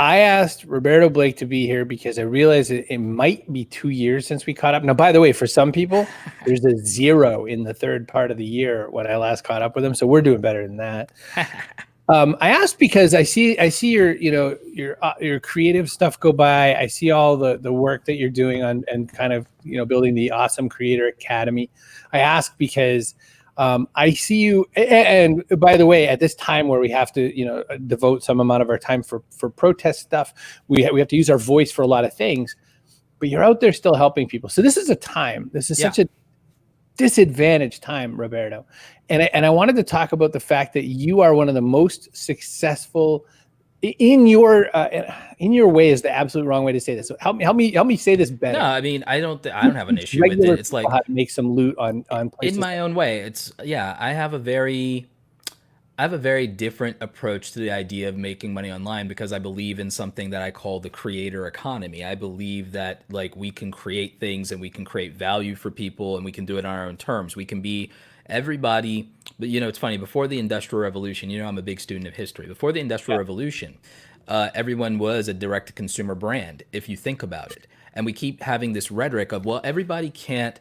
I asked Roberto Blake to be here because I realized it might be 2 years since we caught up. Now, by the way, for some people, there's a 0 in the third part of the year when I last caught up with them. So we're doing better than that. I asked because I see your your creative stuff go by. I see all the work that you're doing on and kind of building the awesome Creator Academy. I ask because I see you, and by the way, at this time where we have to devote some amount of our time for protest stuff, we have to use our voice for a lot of things. But you're out there still helping people. So this is a time. This is such a disadvantaged time, Roberto. And I wanted to talk about the fact that you are one of the most successful in your way is the absolute wrong way to say this. So help me say this better. No, I mean, I don't have an issue with it. It's like how to make some loot on places in my own way. It's I have a very different approach to the idea of making money online because I believe in something that I call the creator economy. I believe that like we can create things and we can create value for people and we can do it on our own terms. We can be everybody. But it's funny, before the Industrial Revolution, I'm a big student of history. Before the Industrial Revolution, everyone was a direct-to-consumer brand, if you think about it. And we keep having this rhetoric of, well, everybody can't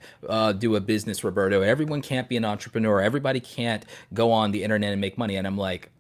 do a business, Roberto. Everyone can't be an entrepreneur. Everybody can't go on the internet and make money. And I'm like,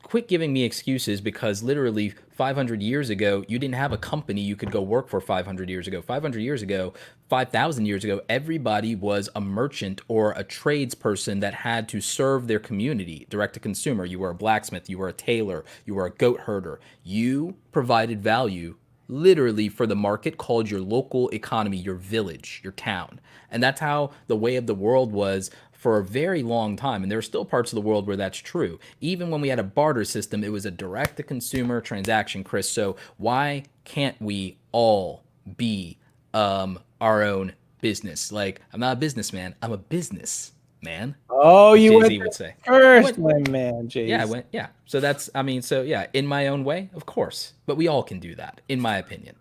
quit giving me excuses because literally 500 years ago, you didn't have a company you could go work for 500 years ago. 500 years ago, 5,000 years ago, everybody was a merchant or a tradesperson that had to serve their community, direct to consumer. You were a blacksmith, you were a tailor, you were a goat herder. You provided value literally for the market called your local economy, your village, your town. And that's how the way of the world was for a very long time. And there are still parts of the world where that's true. Even when we had a barter system, it was a direct-to-consumer transaction, Chris. So why can't we all be our own business? Like, I'm not a businessman. I'm a business man. Oh, you Jay-Z went would say. first, my man, Jay-Z. Yeah, I went. Yeah. So that's, I mean, so yeah, in my own way, of course. But we all can do that, in my opinion.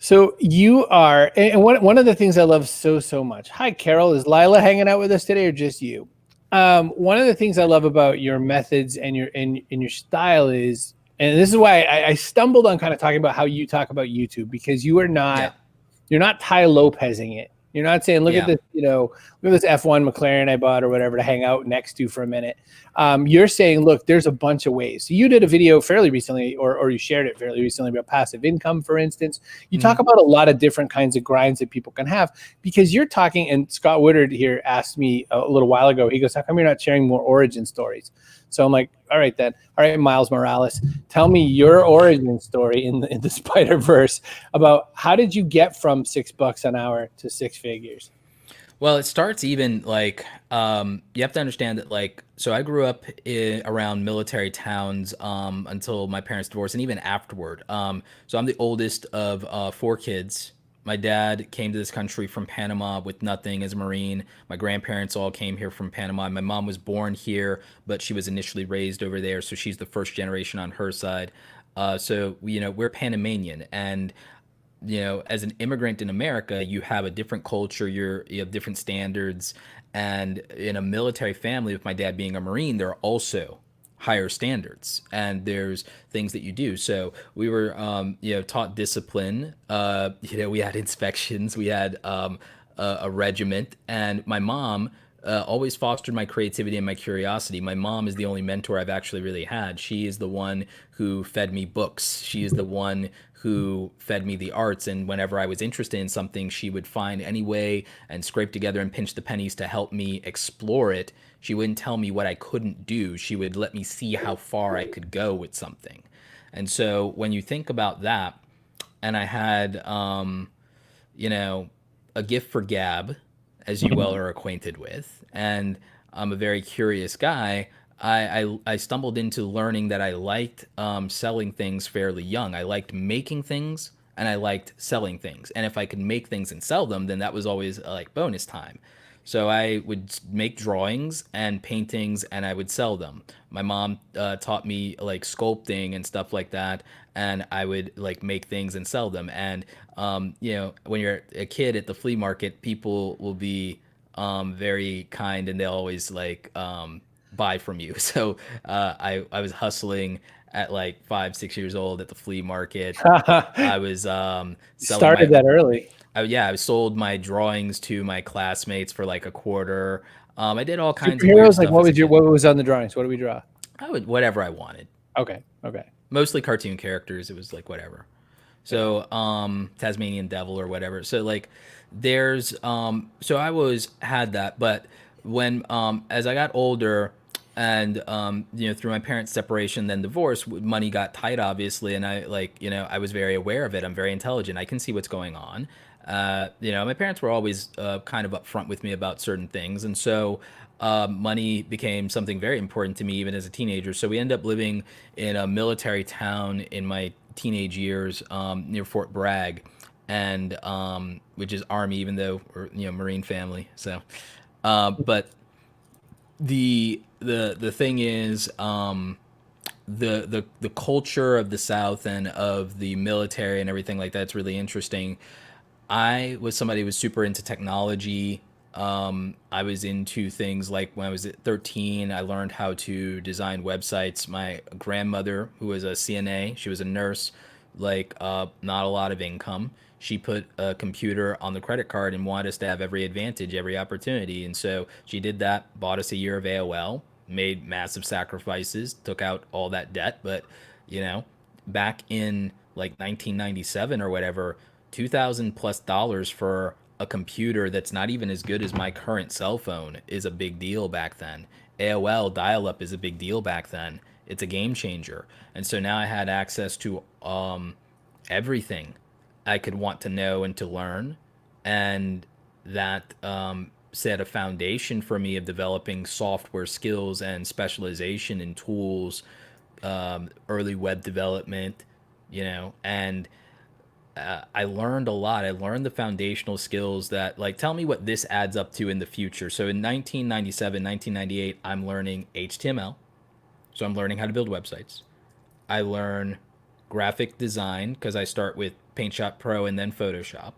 So you are, and one of the things I love so much. Hi, Carol. Is Lila hanging out with us today, or just you? One of the things I love about your methods and your style is, and this is why I stumbled on kind of talking about how you talk about YouTube, because you are not, you're not Tai Lopezing it. You're not saying, look at this, look at this F1 McLaren I bought or whatever to hang out next to for a minute. You're saying, look, there's a bunch of ways. So you did a video fairly recently, or you shared it fairly recently about passive income, for instance. You talk about a lot of different kinds of grinds that people can have, because you're talking, and Scott Woodard here asked me a little while ago, he goes, how come you're not sharing more origin stories? So I'm like, all right, then. All right, Miles Morales, tell me your origin story in the Spider-Verse about how did you get from $6 an hour to six figures? Well, it starts even like you have to understand that so I grew up around military towns until my parents divorced, and even afterward. So I'm the oldest of 4 kids. My dad came to this country from Panama with nothing as a Marine. My grandparents all came here from Panama. My mom was born here, but she was initially raised over there, so she's the first generation on her side. So we're Panamanian, and as an immigrant in America, you have a different culture, you have different standards, and in a military family, with my dad being a Marine, there are also higher standards, and there's things that you do. So we were, taught discipline. We had inspections, we had a regiment, and my mom always fostered my creativity and my curiosity. My mom is the only mentor I've actually really had. She is the one who fed me books. She is the one who fed me the arts. And whenever I was interested in something, she would find any way and scrape together and pinch the pennies to help me explore it. She wouldn't tell me what I couldn't do. She would let me see how far I could go with something. And so when you think about that, and I had, a gift for gab, as you well are acquainted with, and I'm a very curious guy. I stumbled into learning that I liked selling things fairly young. I liked making things and I liked selling things. And if I could make things and sell them, then that was always like bonus time. So I would make drawings and paintings and I would sell them. My mom taught me like sculpting and stuff like that. And I would like make things and sell them. And, when you're a kid at the flea market, people will be very kind, and they'll always buy from you. So I was hustling at like 5, 6 years old at the flea market. I was selling Started that early. I sold my drawings to my classmates for like a quarter. I did all kinds of weird Superheroes, like stuff as a kid. what was on the drawings? What did we draw? I would whatever I wanted. Okay, okay, Mostly cartoon characters. It was like whatever. yeah. So Tasmanian Devil or whatever. So like there's so I always had that, but when as I got older and through my parents' separation then divorce, money got tight obviously, and I I was very aware of it. I'm very intelligent. I can see what's going on. My parents were always kind of upfront with me about certain things, and so money became something very important to me even as a teenager. So we ended up living in a military town in my teenage years near Fort Bragg, and which is Army, even though we're Marine family. So, but the thing is, the culture of the South and of the military and everything like that's really interesting. I was somebody who was super into technology. I was into things like when I was at 13, I learned how to design websites. My grandmother, who was a CNA, she was a nurse, not a lot of income. She put a computer on the credit card and wanted us to have every advantage, every opportunity. And so she did that, bought us a year of AOL, made massive sacrifices, took out all that debt. But, you know, back in like 1997 or whatever, 2000 plus dollars for a computer that's not even as good as my current cell phone is a big deal back then. AOL dial up is a big deal back then. It's a game changer. And so now I had access to everything I could want to know and to learn. And that set a foundation for me of developing software skills and specialization in tools, early web development, and I learned a lot. I learned the foundational skills that, like, tell me what this adds up to in the future. So in 1997, 1998, I'm learning HTML. So I'm learning how to build websites. I learn graphic design because I start with PaintShop Pro and then Photoshop.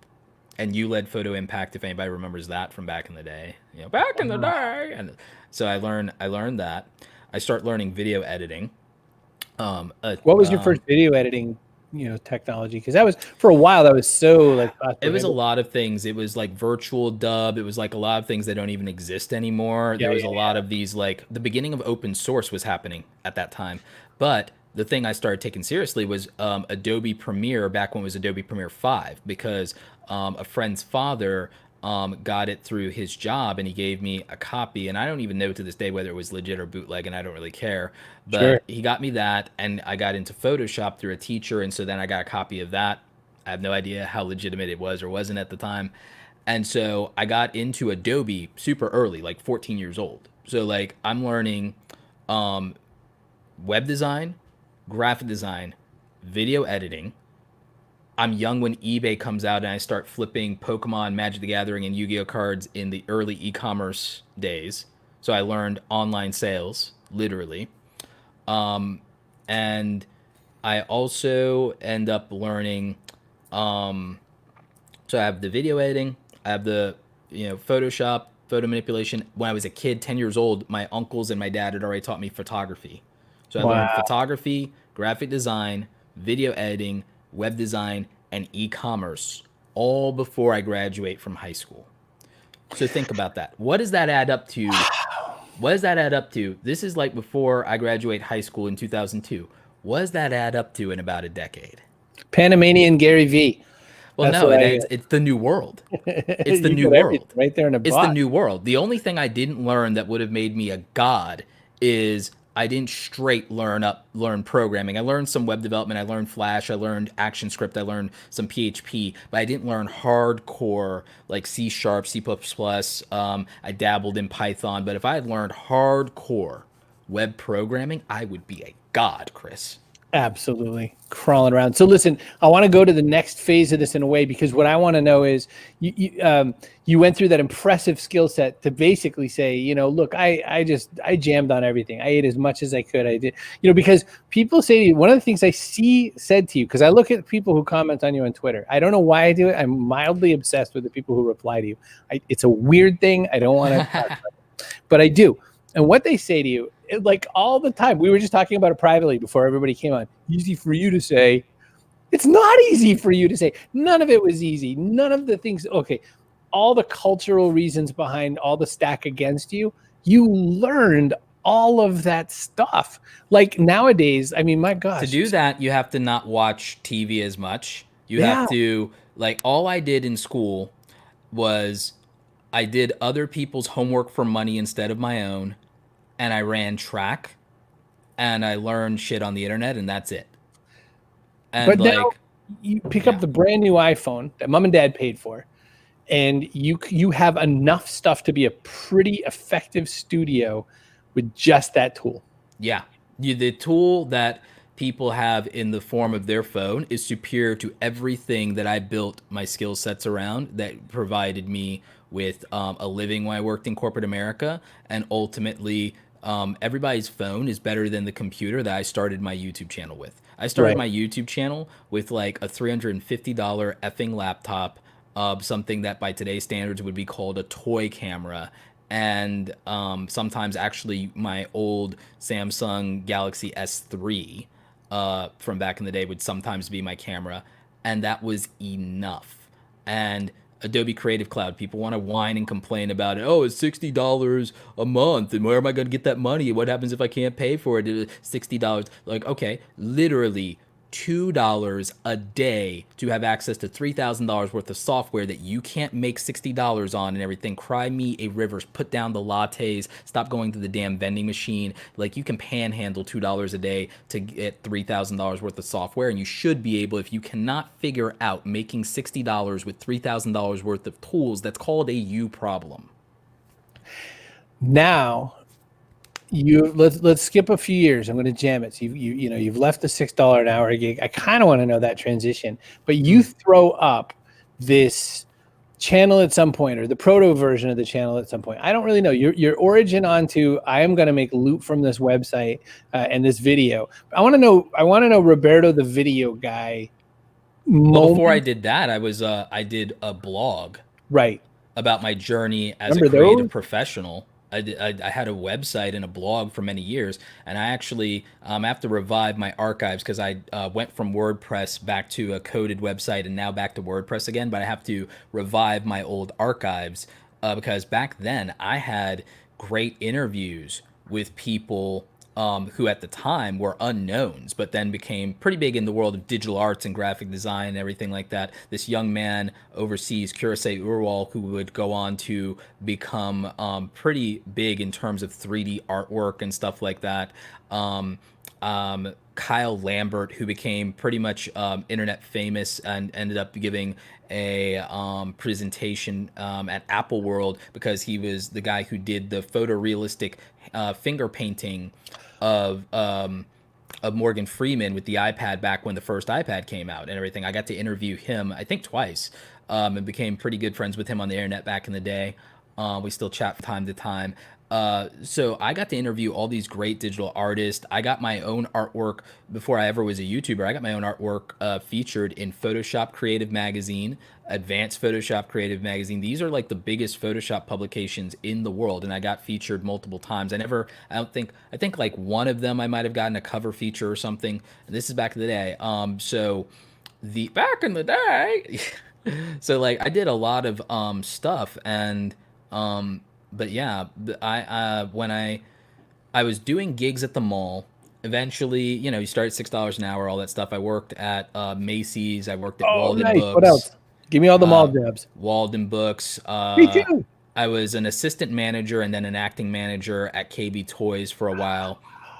And you led Photo Impact, if anybody remembers that from back in the day. Back in the day. And so I learned that. I start learning video editing. What was your first video editing technology? Because that was, for a while, that was so like it was a lot of things. It was like virtual dub. It was like a lot of things that don't even exist anymore. There was a lot of these, like the beginning of open source was happening at that time. But the thing I started taking seriously was Adobe Premiere, back when it was Adobe Premiere 5, because a friend's father got it through his job, and he gave me a copy, and I don't even know to this day whether it was legit or bootleg, and I don't really care, but Sure. He got me that, and I got into Photoshop through a teacher, and so then I got a copy of that. I have no idea how legitimate it was or wasn't at the time, and so I got into Adobe super early, like 14 years old. So like I'm learning web design, graphic design, video editing. I'm young when eBay comes out and I start flipping Pokemon, Magic the Gathering, and Yu-Gi-Oh cards in the early e-commerce days. So I learned online sales, literally. And I also end up learning, so I have the video editing, I have the, Photoshop, photo manipulation. When I was a kid, 10 years old, my uncles and my dad had already taught me photography. So I learned photography, graphic design, video editing, web design, and e-commerce all before I graduate from high school. So think about that. What does that add up to? What does that add up to? This is like before I graduate high school in 2002. What does that add up to in about a decade? Panamanian Gary V. Well, no, it's the new world. It's the new world. Right there in a box. It's the new world. The only thing I didn't learn that would have made me a god is I didn't straight learn programming. I learned some web development. I learned Flash. I learned ActionScript. I learned some PHP, but I didn't learn hardcore like C#, C++. I dabbled in Python, but if I had learned hardcore web programming, I would be a god, Chris. Absolutely. Crawling around. So listen, I want to go to the next phase of this in a way, because what I want to know is you went through that impressive skill set to basically say, look, I jammed on everything. I ate as much as I could. I did, because people say to you, one of the things I see said to you, because I look at people who comment on you on Twitter. I don't know why I do it. I'm mildly obsessed with the people who reply to you. It's a weird thing. I don't want to, but I do. And what they say to you like all the time. We were just talking about it privately before everybody came on. Easy for you to say. It's not easy for you to say. None of it was easy. None of the things. Okay, all the cultural reasons behind all the stack against you. You learned all of that stuff. Like nowadays, I mean, my To gosh. do that, you have to not watch TV as much. You have Yeah. to, like, all I did in school was I did other people's homework for money instead of my own, and I ran track, and I learned shit on the internet, and that's it. And But now like, you pick up yeah, the brand new iPhone that mom and dad paid for, and you have enough stuff to be a pretty effective studio with just that tool. yeah, the tool that people have in the form of their phone is superior to everything that I built my skill sets around that provided me with a living when I worked in corporate America. And ultimately, everybody's phone is better than the computer that I started my YouTube channel with. I started Right. my YouTube channel with like a $350 effing laptop, something that by today's standards would be called a toy camera, and sometimes actually my old Samsung Galaxy S3 from back in the day would sometimes be my camera, and that was enough. And Adobe Creative Cloud, people want to whine and complain about it. Oh, it's $60 a month, and where am I going to get that money? What happens if I can't pay for it? $60. Like, okay, literally $2 a day to have access to $3,000 worth of software that you can't make $60 on and everything. Cry me a rivers. Put down the lattes. Stop going to the damn vending machine. Like, you can panhandle $2 a day to get $3,000 worth of software, and you should be able. If you cannot figure out making $60 with $3,000 worth of tools, that's called a you problem. Now let's skip a few years. I'm going to jam it. So you've left the $6 an hour gig. I kind of want to know that transition, but you throw up this channel at some point, or the proto version of the channel at some point. I don't really know your origin onto I am going to make loot from this website and this video. I want to know Roberto the video guy Well, before I moment. did that, I did a blog Right. about my journey as a Remember creative those? professional. I had a website and a blog for many years, and I actually have to revive my archives because I went from WordPress back to a coded website and now back to WordPress again. But I have to revive my old archives because back then I had great interviews with people who at the time were unknowns, but then became pretty big in the world of digital arts and graphic design and everything like that. This young man overseas, Kursay Urwal, who would go on to become pretty big in terms of 3D artwork and stuff like that. Kyle Lambert, who became pretty much internet famous and ended up giving a presentation at Apple World because he was the guy who did the photorealistic finger painting of Morgan Freeman with the iPad back when the first iPad came out and everything. I got to interview him, I think twice, and became pretty good friends with him on the internet back in the day. We still chat from time to time. So I got to interview all these great digital artists. I got my own artwork before I ever was a YouTuber. I got my own artwork featured in Photoshop Creative Magazine, Advanced Photoshop Creative Magazine. These are like the biggest Photoshop publications in the world, and I got featured multiple times. I think like one of them I might have gotten a cover feature or something. And this is back in the day. So the back in the day. So like I did a lot of stuff, and but yeah, I when I was doing gigs at the mall. Eventually, you start at $6 an hour, all that stuff. I worked at Macy's. I worked at Oh, Walden nice. What Books. else? Give me all the mall jobs. Walden Books. Me too. I was an assistant manager and then an acting manager at KB Toys for a while.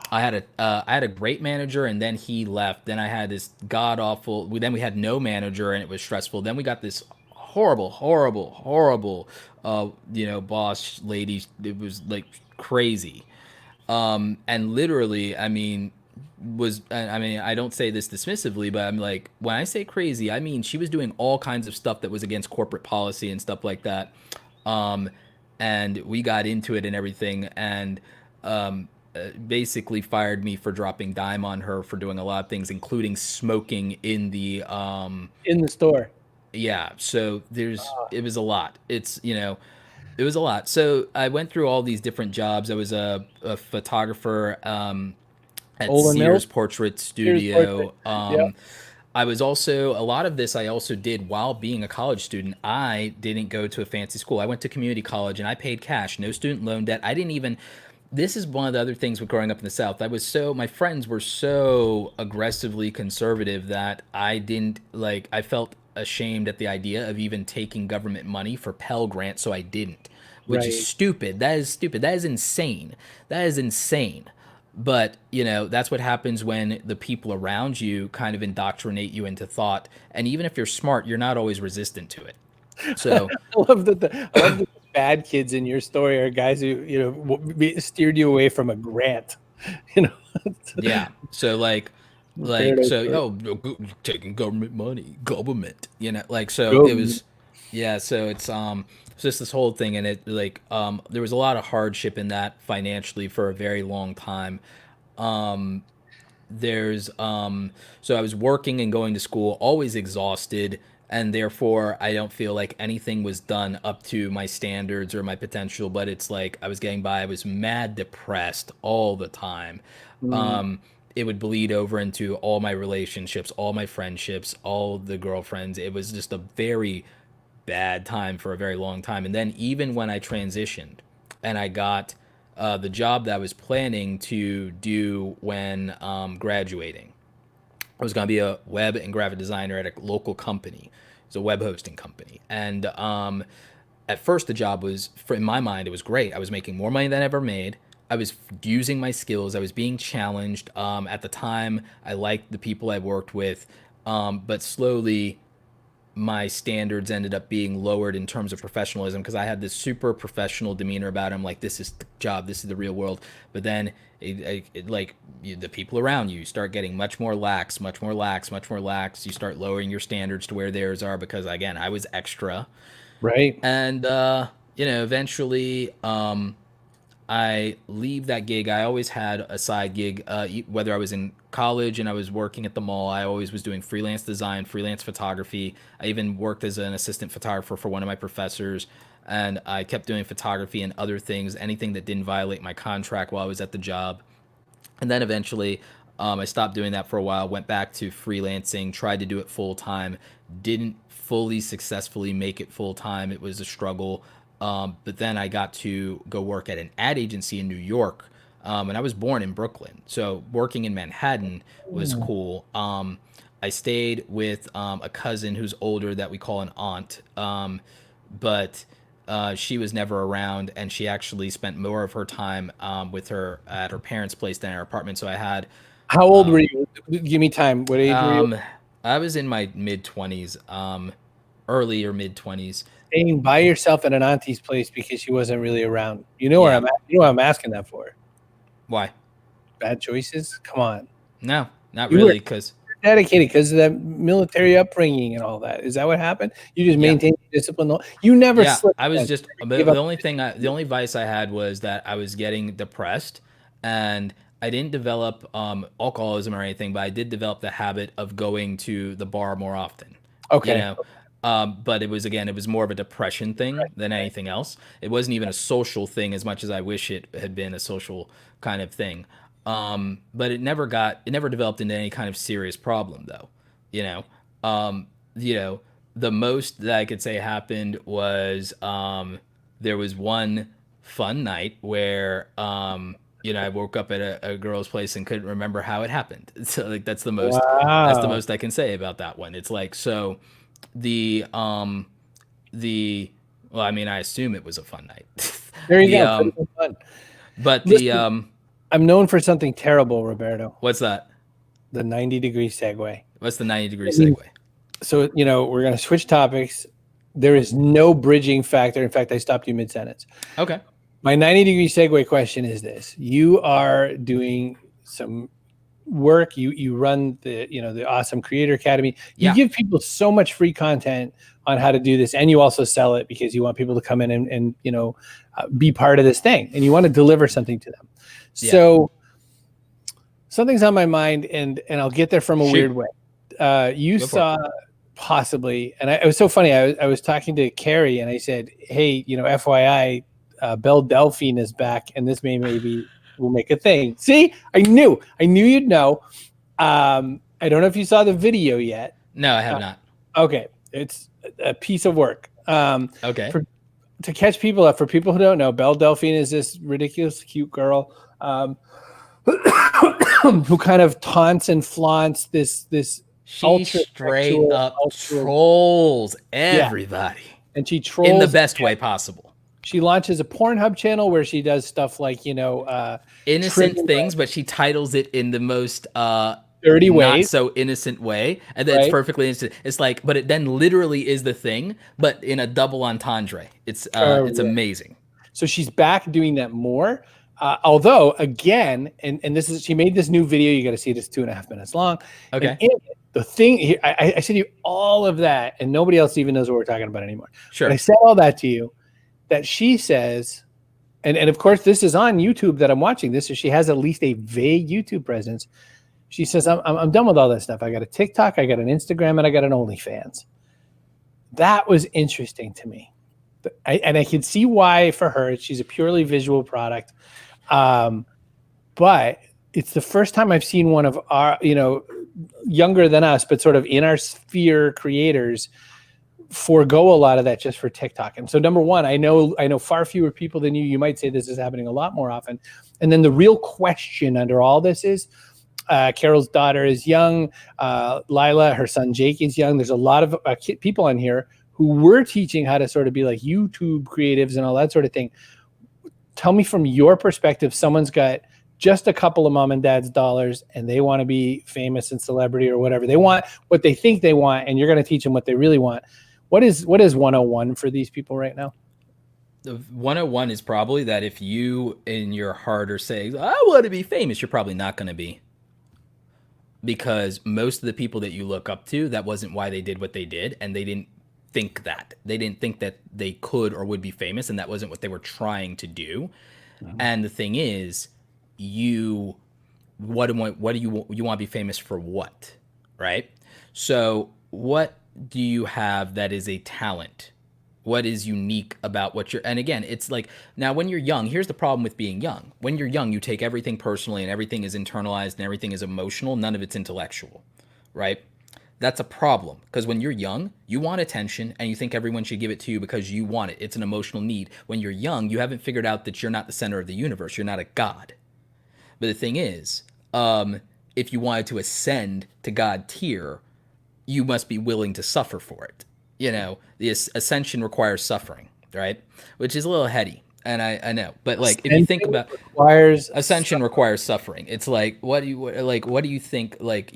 I had a great manager, and then he left. Then I had this god awful. Then we had no manager, and it was stressful. Then we got this horrible, horrible, horrible, boss lady. It was like crazy. And literally, I don't say this dismissively, but I'm like, when I say crazy, I mean she was doing all kinds of stuff that was against corporate policy and stuff like that. Um, and we got into it and everything, and basically fired me for dropping dime on her for doing a lot of things, including smoking in the In the store. yeah. So it was a lot. It's It was a lot. So I went through all these different jobs. I was a photographer at Olin Mills, Sears Portrait Sears Portrait. Studio. Yeah. I was also, a lot of this I also did while being a college student. I didn't go to a fancy school. I went to community college and I paid cash, no student loan debt. I didn't even, this is one of the other things with growing up in the South. My friends were so aggressively conservative that I didn't like, I felt ashamed at the idea of even taking government money for Pell Grant, so I didn't, which is Right. stupid. That is stupid. That is insane. That is insane. But, that's what happens when the people around you kind of indoctrinate you into thought. And even if you're smart, you're not always resistant to it. So, I love that the bad kids in your story are guys who steered you away from a grant. You know, yeah. So, Paradise Lost. taking government money, government, so it Go. was, yeah. So it's just this whole thing. And it, there was a lot of hardship in that financially for a very long time. Um, there's so I was working and going to school, always exhausted, and therefore I don't feel like anything was done up to my standards or my potential. But it's like I was getting by. I was mad depressed all the time. Mm, um it would bleed over into all my relationships, all my friendships, all the girlfriends. It was just a very bad time for a very long time. And then even when I transitioned and I got the job that I was planning to do when graduating, I was going to be a web and graphic designer at a local company. It's a web hosting company. And at first, the job was, in my mind, it was great. I was making more money than I ever made. I was using my skills. I was being challenged. At the time, I liked the people I worked with. But slowly, my standards ended up being lowered in terms of professionalism because I had this super professional demeanor about him, like this is the job, this is the real world. But then the people around you start getting much more lax, much more lax, much more lax. You start lowering your standards to where theirs are because again, I was extra. right. And eventually I leave that gig. I always had a side gig, whether I was in college and I was working at the mall. I always was doing freelance design, freelance photography. I even worked as an assistant photographer for one of my professors, and I kept doing photography and other things, anything that didn't violate my contract while I was at the job. And then eventually, I stopped doing that for a while, went back to freelancing, tried to do it full time, didn't fully successfully make it full time. It was a struggle. But then I got to go work at an ad agency in New York. And I was born in Brooklyn. So working in Manhattan was Mm. cool. I stayed with a cousin who's older that we call an aunt. But she was never around, and she actually spent more of her time with her at her parents' place than in her apartment. So I had, How old were you? Give me time. What age were you? um, I was in my mid 20s, early or mid 20s. Staying by yourself at an auntie's place because she wasn't really around. Yeah. You know what I'm asking that for. Why? Bad choices? Come on. No, not You were really, because dedicated because of that military upbringing and all that. Is that what happened? You just yeah. maintained discipline. You never Yeah, slipped I was then. just You never gave up. the only vice I had was that I was getting depressed, and I didn't develop alcoholism or anything, but I did develop the habit of going to the bar more often. You Okay. know, but it was more of a depression thing than Right. anything else. It wasn't even a social thing as much as I wish it had been a social kind of thing. But it never developed into any kind of serious problem though. You know, um, you know, the most that I could say happened was there was one fun night where I woke up at a girl's place and couldn't remember how it happened. So like that's the Wow. most I can say about that one. It's like so the the well, I mean, I assume it was a fun night. There you the go. Could have been fun. but the Listen, I'm known for something terrible, Roberto. what's that? The 90-degree segue. What's the 90-degree I mean, segue? so, we're going to switch topics. There is no bridging factor. In fact, I stopped you mid-sentence. Okay. My 90-degree segue question is this. You are doing some work. You run the Awesome Creator Academy. You Yeah. give people so much free content on how to do this, and you also sell it because you want people to come in and be part of this thing, and you want to deliver something to them. Yeah. So something's on my mind, and I'll get there from a Shoot. weird way. You Go for it. saw Possibly. And it was so funny. I was talking to Carrie and I said, hey, FYI, Belle Delphine is back and this maybe will make a thing. See, I knew you'd know. I don't know if you saw the video yet. No, I have not. Okay. It's a piece of work. Okay. To catch people up, for people who don't know, Belle Delphine is this ridiculous, cute girl who kind of taunts and flaunts this she straight up trolls everybody. Yeah. And she trolls in the best way possible. She launches a Pornhub channel where she does stuff like, innocent things, but she titles it in the most dirty way, not so innocent way, and then it's perfectly innocent. It's like, but it then literally is the thing, but in a double entendre. It's amazing. So she's back doing that more. Although again, and this is, she made this new video. You got to see it. It's 2.5 minutes long. Okay. And the thing here, I said to you all of that, and nobody else even knows what we're talking about anymore. Sure. But I said all that to you, that she says, and of course this is on YouTube that I'm watching this, so she has at least a vague YouTube presence. She says, I'm done with all that stuff. I got a TikTok, I got an Instagram, and I got an OnlyFans. That was interesting to me. And I can see why for her. She's a purely visual product. But it's the first time I've seen one of our, younger than us, but sort of in our sphere creators forego a lot of that just for TikTok. And so number one, I know far fewer people than you. You might say this is happening a lot more often. And then the real question under all this is, Carol's daughter is young. Lila, her son Jake is young. There's a lot of people on here who we're teaching how to sort of be like YouTube creatives and all that sort of thing. Tell me from your perspective, someone's got just a couple of mom and dad's dollars and they want to be famous and celebrity or whatever. They want what they think they want, and you're going to teach them what they really want. What is 101 for these people right now? The 101 is probably that if you in your heart are saying, I want to be famous, you're probably not going to be. Because most of the people that you look up to, that wasn't why they did what they did, and they didn't think that. They didn't think that they could or would be famous, and that wasn't what they were trying to do. Mm-hmm. And the thing is, you want to be famous for what, right? So what do you have that is a talent? What is unique about what you're, and again, it's like, now when you're young, here's the problem with being young. When you're young, you take everything personally and everything is internalized and everything is emotional. None of it's intellectual, right? That's a problem, because when you're young, you want attention and you think everyone should give it to you because you want it. It's an emotional need. When you're young, you haven't figured out that you're not the center of the universe. You're not a god. But the thing is, if you wanted to ascend to God tier, you must be willing to suffer for it. The ascension requires suffering, right? Which is a little heady, and I know. But like, if you think about ascension requires suffering. It's like, what do you think? Like,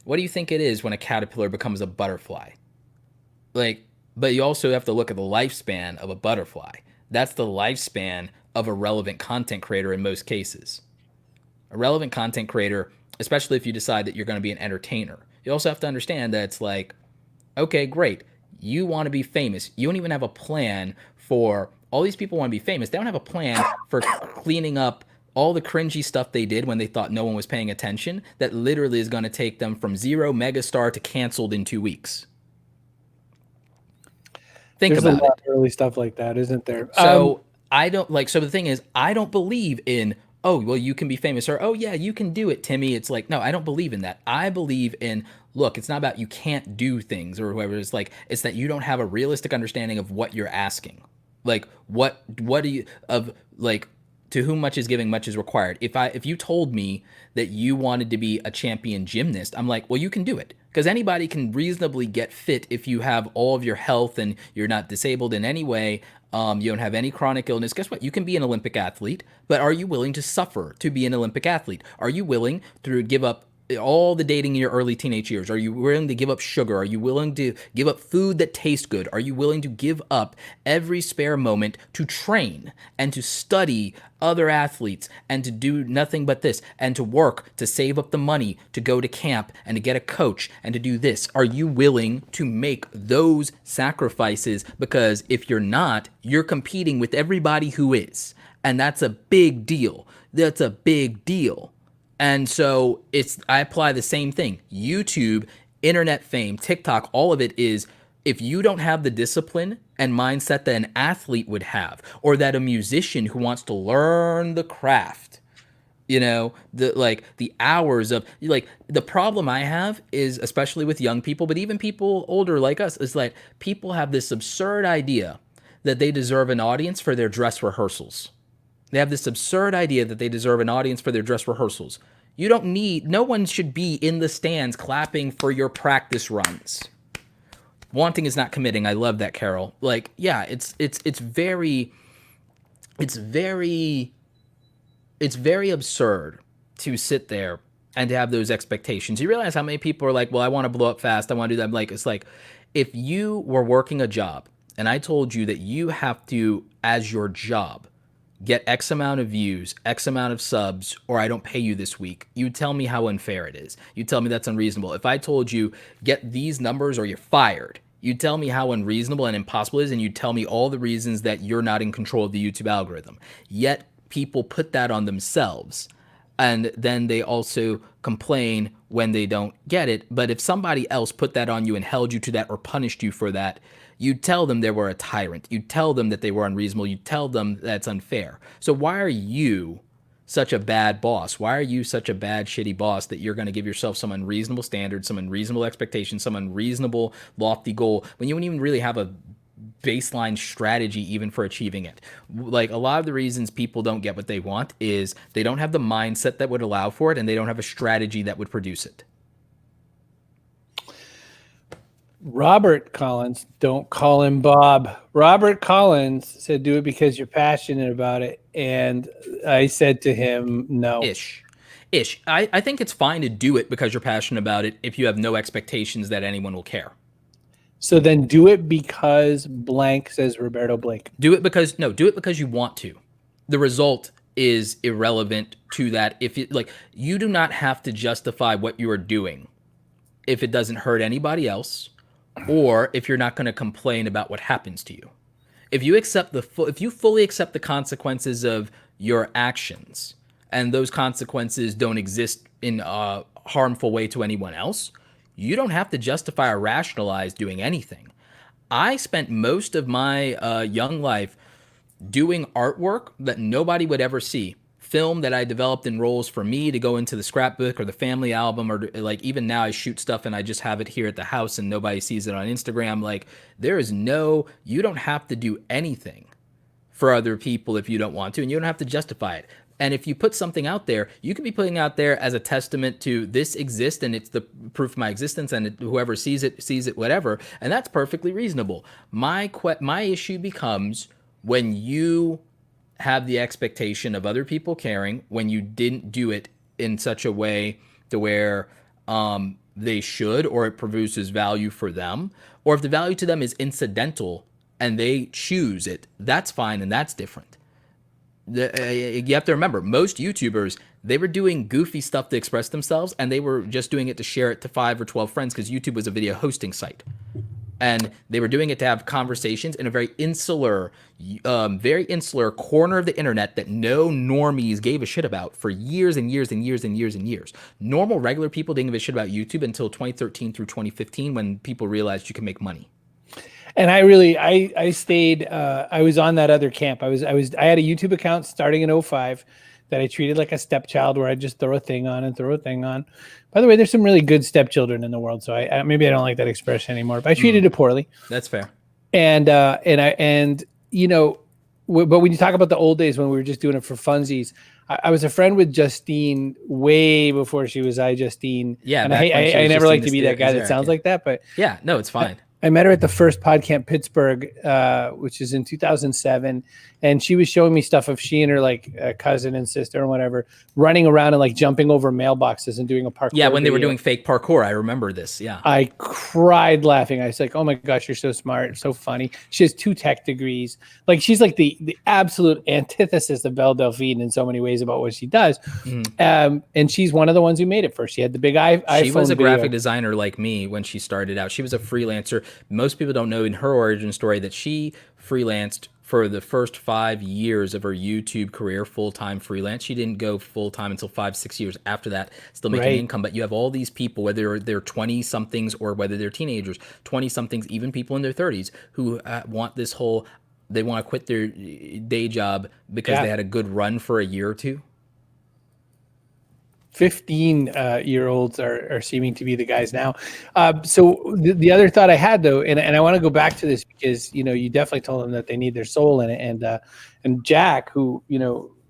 what do you think it is when a caterpillar becomes a butterfly? Like, but you also have to look at the lifespan of a butterfly. That's the lifespan of a relevant content creator in most cases. A relevant content creator, especially if you decide that you're going to be an entertainer. You also have to understand that it's like, okay, great. You want to be famous. You don't even have a plan for, all these people want to be famous. They don't have a plan for cleaning up all the cringy stuff they did when they thought no one was paying attention, that literally is going to take them from zero megastar to canceled in 2 weeks. There's about a lot of early stuff like that, isn't there? So so the thing is, I don't believe in, oh, well, you can be famous, or, oh yeah, you can do it, Timmy. It's like, no, I don't believe in that. I believe in, look, it's not about you can't do things or whatever. It's like, it's that you don't have a realistic understanding of what you're asking. Like, what do you, of like, to whom much is given, much is required. If you told me that you wanted to be a champion gymnast, I'm like, well, you can do it. Because anybody can reasonably get fit if you have all of your health and you're not disabled in any way. You don't have any chronic illness. Guess what? You can be an Olympic athlete, but are you willing to suffer to be an Olympic athlete? Are you willing to give up all the dating in your early teenage years? Are you willing to give up sugar? Are you willing to give up food that tastes good? Are you willing to give up every spare moment to train and to study other athletes and to do nothing but this and to work to save up the money to go to camp and to get a coach and to do this? Are you willing to make those sacrifices? Because if you're not, you're competing with everybody who is. And that's a big deal. That's a big deal. And so I apply the same thing. YouTube internet fame, TikTok, all of it is, if you don't have the discipline and mindset that an athlete would have, or that a musician who wants to learn the craft, the hours of, like, the problem I have is, especially with young people, but even people older like us, is like people have this absurd idea that they deserve an audience for their dress rehearsals. They have this absurd idea that they deserve an audience for their dress rehearsals. No one should be in the stands clapping for your practice runs. Wanting is not committing. I love that, Carol. Like, yeah, it's very absurd to sit there and to have those expectations. You realize how many people are like, well, I want to blow up fast, I want to do that. Like, it's like, if you were working a job and I told you that you have to, as your job, get X amount of views, X amount of subs, or I don't pay you this week, you tell me how unfair it is. You tell me that's unreasonable. If I told you, get these numbers or you're fired, you tell me how unreasonable and impossible it is, and you tell me all the reasons that you're not in control of the YouTube algorithm. Yet people put that on themselves, and then they also complain when they don't get it. But if somebody else put that on you and held you to that or punished you for that, you tell them they were a tyrant. You tell them that they were unreasonable. You tell them that's unfair. So why are you such a bad boss? Why are you such a bad, shitty boss that you're going to give yourself some unreasonable standard, some unreasonable expectation, some unreasonable, lofty goal when you don't even really have a baseline strategy even for achieving it? Like, a lot of the reasons people don't get what they want is they don't have the mindset that would allow for it, and they don't have a strategy that would produce it. Robert Collins, don't call him Bob. Robert Collins said, do it because you're passionate about it. And I said to him, no. Ish. I think it's fine to do it because you're passionate about it if you have no expectations that anyone will care. So then do it because blank, says Roberto Blake. Do it because you want to. The result is irrelevant to that. If you do not have to justify what you are doing if it doesn't hurt anybody else, or if you're not going to complain about what happens to you. If you fully accept the consequences of your actions, and those consequences don't exist in a harmful way to anyone else, you don't have to justify or rationalize doing anything. I spent most of my young life doing artwork that nobody would ever see. Film that I developed in roles for me to go into the scrapbook or the family album, or like even now I shoot stuff and I just have it here at the house and nobody sees it on Instagram. Like, you don't have to do anything for other people if you don't want to, and you don't have to justify it. And if you put something out there, you could be putting out there as a testament to this exists and it's the proof of my existence, and whoever sees it, whatever. And that's perfectly reasonable. My issue becomes when you have the expectation of other people caring, when you didn't do it in such a way to where they should, or it produces value for them, or if the value to them is incidental and they choose it, that's fine and that's different. You have to remember, most YouTubers, they were doing goofy stuff to express themselves, and they were just doing it to share it to 5 or 12 friends because YouTube was a video hosting site. And they were doing it to have conversations in a very insular corner of the internet that no normies gave a shit about for years and years and years and years and years. Normal, regular people didn't give a shit about YouTube until 2013 through 2015, when people realized you could make money. And I stayed, I was on that other camp. I had a YouTube account starting in 2005 that I treated like a stepchild, where I'd just throw a thing on and throw a thing on. By the way, there's some really good stepchildren in the world, so maybe I don't like that expression anymore, but I treated it poorly. That's fair. But when you talk about the old days when we were just doing it for funsies, I was a friend with Justine way before she was Justine. Yeah, and I never like to be that guy that sounds like that, but yeah, no, it's fine. I met her at the first PodCamp Pittsburgh, which is in 2007. And she was showing me stuff of she and her cousin and sister or whatever running around and jumping over mailboxes and doing a parkour. Yeah, when they were doing fake parkour. I remember this. Yeah. I cried laughing. I was like, oh my gosh, you're so smart. So funny. She has 2 tech degrees. She's like the absolute antithesis of Belle Delphine in so many ways about what she does. And she's one of the ones who made it first. She had the big iPhone. She was a graphic designer like me when she started out. She was a freelancer. Most people don't know in her origin story that she freelanced for the first 5 years of her YouTube career, full-time freelance. She didn't go full-time until 5, 6 years after that, still making Right. income. But you have all these people, whether they're 20 somethings or whether they're teenagers, 20 somethings, even people in their 30s who want this whole, they want to quit their day job because Yeah. they had a good run for a year or two. 15-year-olds are seeming to be the guys now. So the other thought I had, though, and I want to go back to this because, you definitely told them that they need their soul in it. And Jack, who,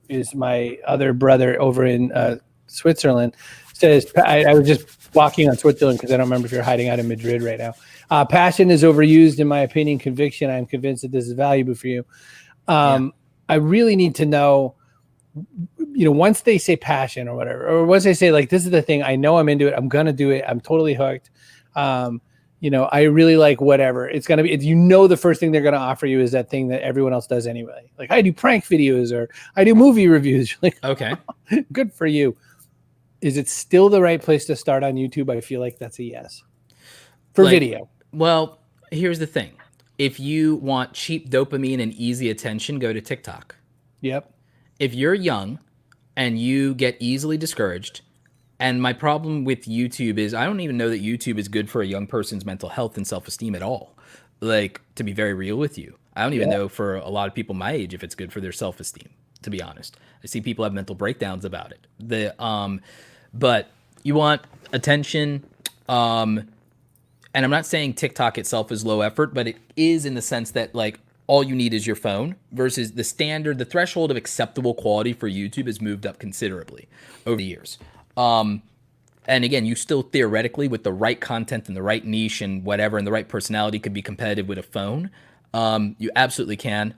is my other brother over in Switzerland, says, I was just walking on Switzerland because I don't remember if you're hiding out in Madrid right now. Passion is overused, in my opinion. Conviction, I'm convinced that this is valuable for you. I really need to know, once they say passion or whatever, or once they say, like, this is the thing, I know I'm into it, I'm going to do it, I'm totally hooked. I really like whatever it's going to be. The first thing they're going to offer you is that thing that everyone else does anyway. Like, I do prank videos or I do movie reviews. You're like, Okay. Good for you. Is it still the right place to start on YouTube? I feel like that's a yes for video. Well, here's the thing. If you want cheap dopamine and easy attention, go to TikTok. Yep. If you're young and you get easily discouraged, and my problem with YouTube is I don't even know that YouTube is good for a young person's mental health and self-esteem at all. Like, to be very real with you, I don't even know for a lot of people my age if it's good for their self-esteem, to be honest. I see people have mental breakdowns about it. But you want attention, and I'm not saying TikTok itself is low effort, but it is in the sense that, like, all you need is your phone versus the threshold of acceptable quality for YouTube has moved up considerably over the years. And again, you still theoretically, with the right content and the right niche and whatever, and the right personality, could be competitive with a phone. You absolutely can.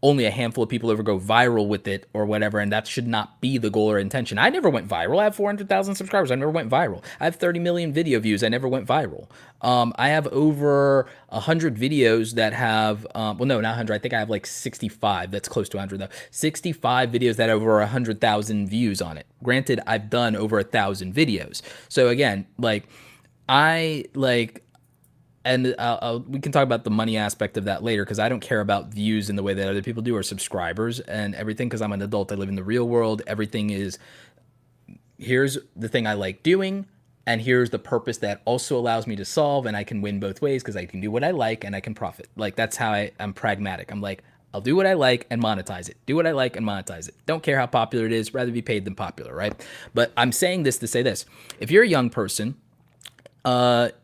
Only a handful of people ever go viral with it or whatever, and that should not be the goal or intention. I never went viral. I have 400,000 subscribers. I never went viral. I have 30 million video views. I never went viral. I have over 100 videos that have, well, no, not 100. I think I have like 65. That's close to 100 though. 65 videos that have over 100,000 views on it. Granted, I've done over 1,000 videos. So again, and we can talk about the money aspect of that later, because I don't care about views in the way that other people do, or subscribers and everything, because I'm an adult. I live in the real world. Everything is, here's the thing I like doing, and here's the purpose that also allows me to solve, and I can win both ways because I can do what I like and I can profit. Like, that's how I'm pragmatic. I'm like, I'll do what I like and monetize it. Do what I like and monetize it. Don't care how popular it is. Rather be paid than popular, right? But I'm saying this to say this. If you're a young person,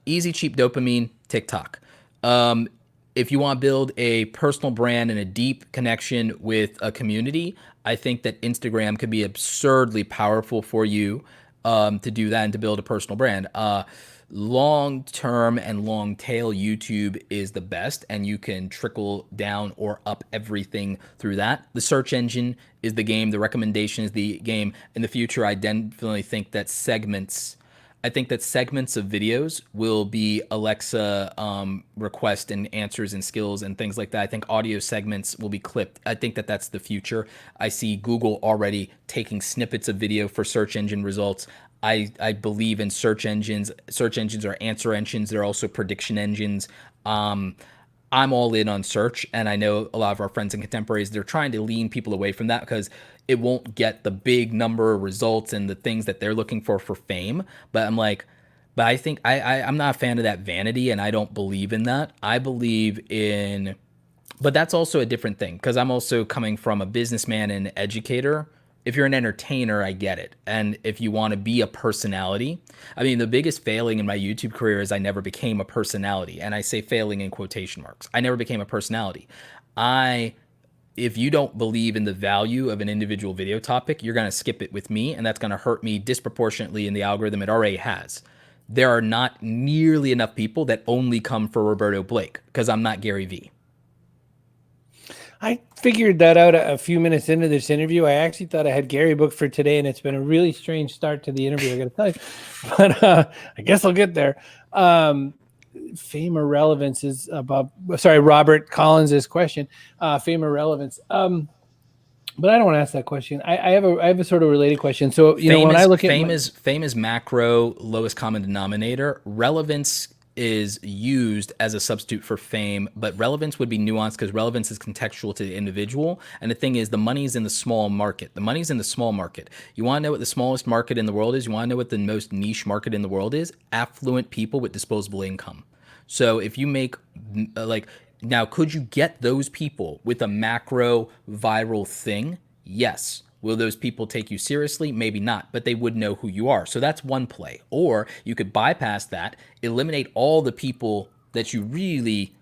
easy, cheap dopamine, TikTok. If you want to build a personal brand and a deep connection with a community, I think that Instagram could be absurdly powerful for you to do that and to build a personal brand. Long term and long tail, YouTube is the best, and you can trickle down or up everything through that. The search engine is the game. The recommendation is the game. In the future, I definitely think that segments of videos will be Alexa request and answers and skills and things like that. I think audio segments will be clipped. I think that that's the future. I see Google already taking snippets of video for search engine results. I believe in search engines. Search engines are answer engines. They're also prediction engines. I'm all in on search, and I know a lot of our friends and contemporaries, they're trying to lean people away from that because it won't get the big number of results and the things that they're looking for fame. But I'm like, but I think I'm not a fan of that vanity, and I don't believe in that. I believe in, but that's also a different thing, because I'm also coming from a businessman and educator. If you're an entertainer, I get it. And if you want to be a personality, I mean, the biggest failing in my YouTube career is I never became a personality. And I say failing in quotation marks. I never became a personality. If you don't believe in the value of an individual video topic, you're going to skip it with me, and that's going to hurt me disproportionately in the algorithm it already has. There are not nearly enough people that only come for Roberto Blake, because I'm not Gary Vee. I figured that out a few minutes into this interview. I actually thought I had Gary booked for today, and it's been a really strange start to the interview, I got to tell you. But I guess I'll get there. Fame or relevance is about, sorry, Robert Collins' question. Fame or relevance. But I don't want to ask that question. I have a sort of related question. So, when I look at fame is macro, lowest common denominator. Relevance is used as a substitute for fame, but relevance would be nuanced because relevance is contextual to the individual. And the thing is, the money's in the small market. The money's in the small market. You want to know what the smallest market in the world is? You want to know what the most niche market in the world is? Affluent people with disposable income. So if you make like now, could you get those people with a macro viral thing? Yes. Will those people take you seriously? Maybe not, but they would know who you are. So that's one play. Or you could bypass that, eliminate all the people that you really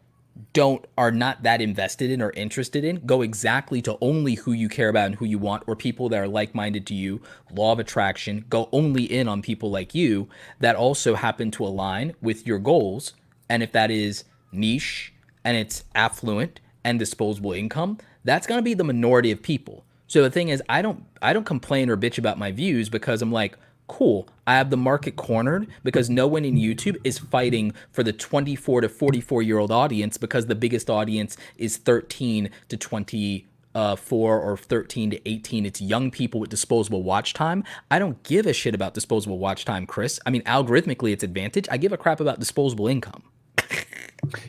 don't are not that invested in or interested in, go exactly to only who you care about and who you want, or people that are like-minded to you, law of attraction, go only in on people like you that also happen to align with your goals. And if that is niche and it's affluent and disposable income, that's going to be the minority of people. So the thing is, I don't complain or bitch about my views because I'm like, cool, I have the market cornered because no one in YouTube is fighting for the 24 to 44-year-old audience because the biggest audience is 13 to 24 or 13 to 18. It's young people with disposable watch time. I don't give a shit about disposable watch time, Chris. I mean, algorithmically, it's advantage. I give a crap about disposable income.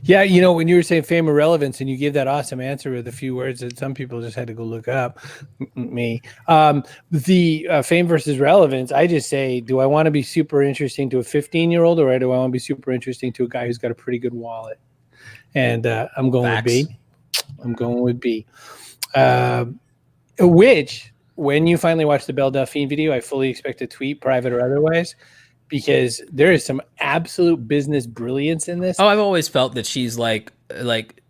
Yeah, you know, when you were saying fame or relevance, and you gave that awesome answer with a few words that some people just had to go look up. Me, the fame versus relevance. I just say, do I want to be super interesting to a 15-year-old, or do I want to be super interesting to a guy who's got a pretty good wallet? And I'm going Facts. with B. I'm going with B. Which, when you finally watch the Belle Delphine video, I fully expect a tweet, private or otherwise, because there is some absolute business brilliance in this. Oh, I've always felt that she's like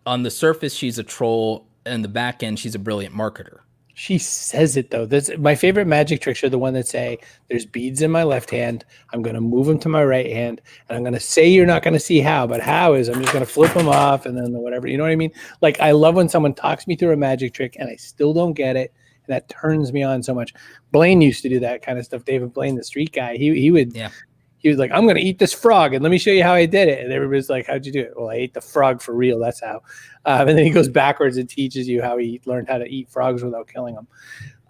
on the surface she's a troll, and the back end she's a brilliant marketer. She says it though. That's my favorite magic tricks are the one that say, "There's beads in my left hand. I'm going to move them to my right hand, and I'm going to say you're not going to see how, but how is I'm just going to flip them off, and then whatever." You know what I mean? Like I love when someone talks me through a magic trick, and I still don't get it, and that turns me on so much. Blaine used to do that kind of stuff. David Blaine, the street guy, he would. Yeah. He was like, "I'm going to eat this frog, and let me show you how I did it." And everybody's like, "How'd you do it?" "Well, I ate the frog for real. That's how." And then he goes backwards and teaches you how he learned how to eat frogs without killing them.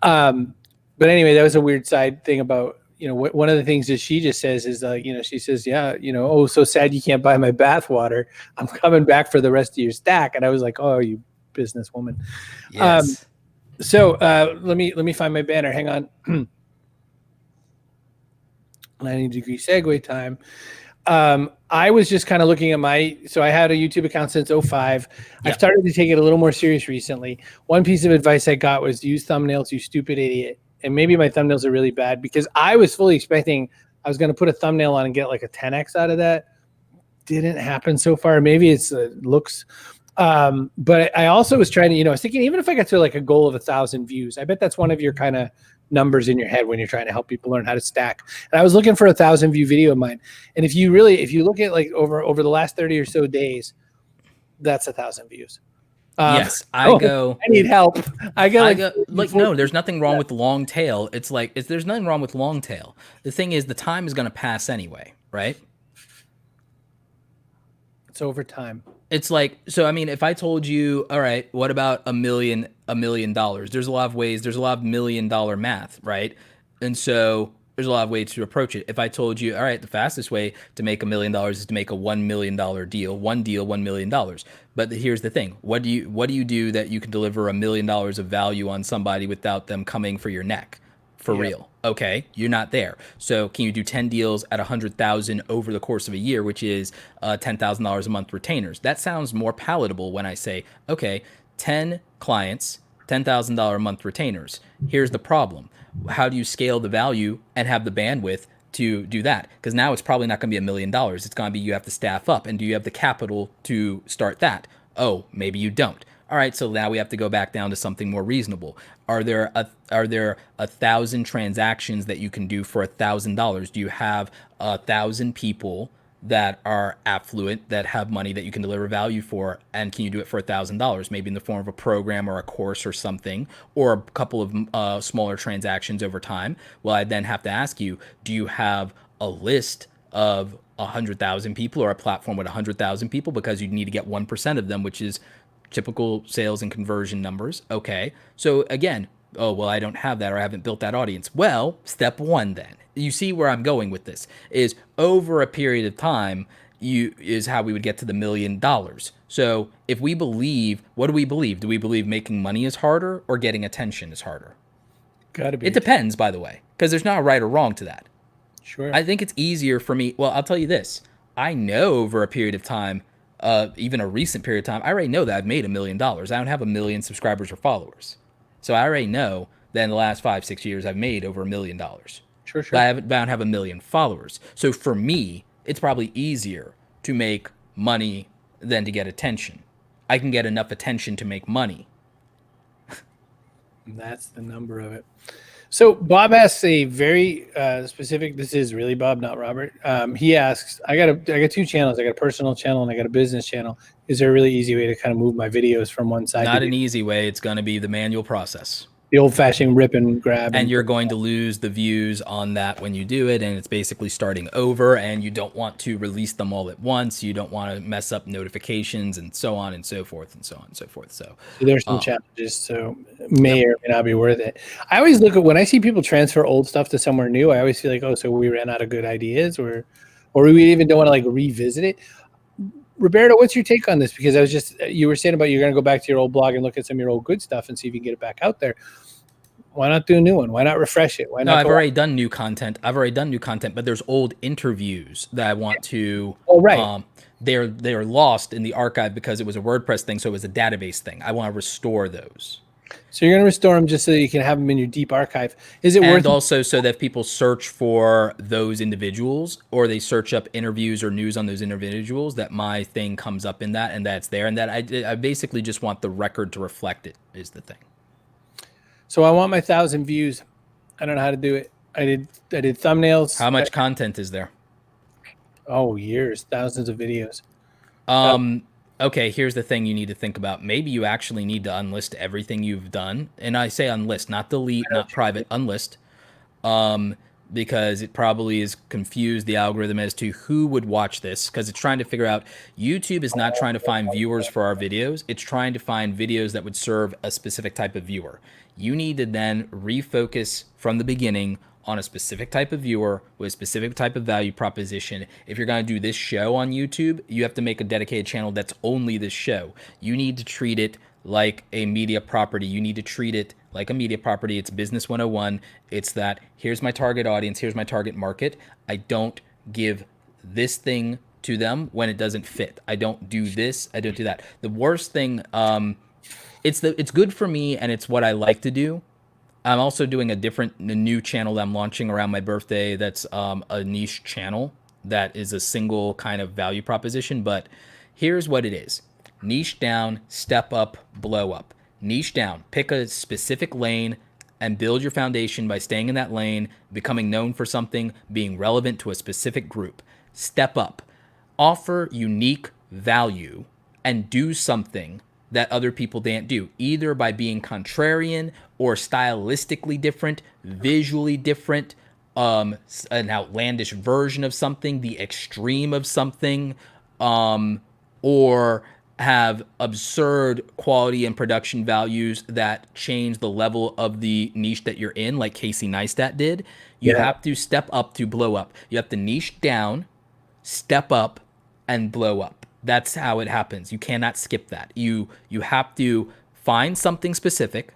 But anyway, that was a weird side thing about, you know, one of the things that she just says is, you know, she says, "Yeah, you know, oh, so sad you can't buy my bath water. I'm coming back for the rest of your stack." And I was like, "Oh, you businesswoman." Yes. So let me find my banner. Hang on. 90-degree segue time. I was just kind of looking at so I had a YouTube account since 05. Yeah. I've started to take it a little more serious recently. One piece of advice I got was use thumbnails, you stupid idiot. And maybe my thumbnails are really bad because I was fully expecting I was going to put a thumbnail on and get like a 10X out of that. Didn't happen so far. Maybe it's looks. But I also was trying to, you know, I was thinking even if I got to like a goal of 1,000 views, I bet that's one of your kind of numbers in your head when you're trying to help people learn how to stack. And I was looking for 1,000 view video of mine. And if you look at like over the last 30 or so days, that's 1,000 views. Yes, I need help. I go no, there's nothing wrong with long tail. It's like there's nothing wrong with long tail. The thing is the time is going to pass anyway, right? It's over time. It's like, so I mean, if I told you, all right, what about $1 million? There's a lot of ways. There's a lot of $1 million math, right? And so there's a lot of ways to approach it. If I told you, all right, the fastest way to make $1 million is to make a $1 million deal. One deal, $1 million. But here's the thing: what do you do that you can deliver $1 million of value on somebody without them coming for your neck? For real. Okay, you're not there. So can you do 10 deals at 100,000 over the course of a year, which is $10,000 a month retainers? That sounds more palatable when I say, okay, 10 clients, $10,000 a month retainers. Here's the problem. How do you scale the value and have the bandwidth to do that? Because now it's probably not going to be $1 million. It's going to be you have to staff up. And do you have the capital to start that? Oh, maybe you don't. All right, so now we have to go back down to something more reasonable. Are there 1,000 transactions that you can do for $1,000? Do you have 1,000 people that are affluent that have money that you can deliver value for, and can you do it for $1,000? Maybe in the form of a program or a course or something, or a couple of smaller transactions over time. Well, I then have to ask you: do you have a list of 100,000 people or a platform with 100,000 people? Because you need to get 1% of them, which is typical sales and conversion numbers. Okay. So again, oh, well, I don't have that, or I haven't built that audience. Well, step one then. You see where I'm going with this is over a period of time, is how we would get to the $1 million. So if we believe, what do we believe? Do we believe making money is harder or getting attention is harder? Gotta be. It depends, by the way, because there's not a right or wrong to that. Sure. I think it's easier for me. Well, I'll tell you this. I know over a period of time, even a recent period of time, I already know that I've made $1 million. I don't have 1 million subscribers or followers. So I already know that in the last 5-6 years, I've made over $1 million. Sure. But I don't have 1 million followers. So for me, it's probably easier to make money than to get attention. I can get enough attention to make money. That's the number of it. So Bob asks a very specific. This is really Bob, not Robert. He asks, I got 2 channels. I got a personal channel and I got a business channel. Is there a really easy way to kind of move my videos from one side? Not an easy way. It's going to be the manual process. The old-fashioned rip and grab. And you're going to lose the views on that when you do it, and it's basically starting over, and you don't want to release them all at once. You don't want to mess up notifications and so on and so forth and so on and so forth. So there's some challenges, so may or may not be worth it. I always look at when I see people transfer old stuff to somewhere new, I always feel like, oh, so we ran out of good ideas, or we even don't want to like revisit it. Roberto, what's your take on this? Because you were saying about you're going to go back to your old blog and look at some of your old good stuff and see if you can get it back out there. Why not do a new one? Why not refresh it? Why not? No, I've already done new content. But there's old interviews that I want to. Oh, right. They're lost in the archive because it was a WordPress thing, so it was a database thing. I want to restore those. So you're going to restore them just so you can have them in your deep archive. Is it worth? And also so that people search for those individuals, or they search up interviews or news on those individuals, that my thing comes up in that, and that's there, and that I basically just want the record to reflect it is the thing. So I want my 1,000 views. I don't know how to do it. I did thumbnails. How much content is there? Oh, years, thousands of videos. Okay, here's the thing you need to think about. Maybe you actually need to unlist everything you've done. And I say unlist, not delete, not private, unlist. Because it probably is confused the algorithm as to who would watch this, because it's trying to figure out, YouTube is not trying to find viewers for our videos. It's trying to find videos that would serve a specific type of viewer. You need to then refocus from the beginning on a specific type of viewer with a specific type of value proposition. If you're going to do this show on YouTube, you have to make a dedicated channel that's only this show. You need to treat it like a media property. You need to treat it like a media property. It's business 101. It's that here's my target audience, here's my target market. I don't give this thing to them when it doesn't fit. I don't do this, I don't do that. The worst thing, it's good for me and it's what I like to do. I'm also doing a new channel that I'm launching around my birthday. That's a niche channel that is a single kind of value proposition. But here's what it is. Niche down, step up, blow up. Niche down, pick a specific lane and build your foundation by staying in that lane, becoming known for something, being relevant to a specific group. Step up, offer unique value and do something that other people didn't do, either by being contrarian or stylistically different, visually different, an outlandish version of something, the extreme of something, or have absurd quality and production values that change the level of the niche that you're in, like Casey Neistat did. You have to step up to blow up. You have to niche down, step up, and blow up. That's how it happens. You cannot skip that. You have to find something specific,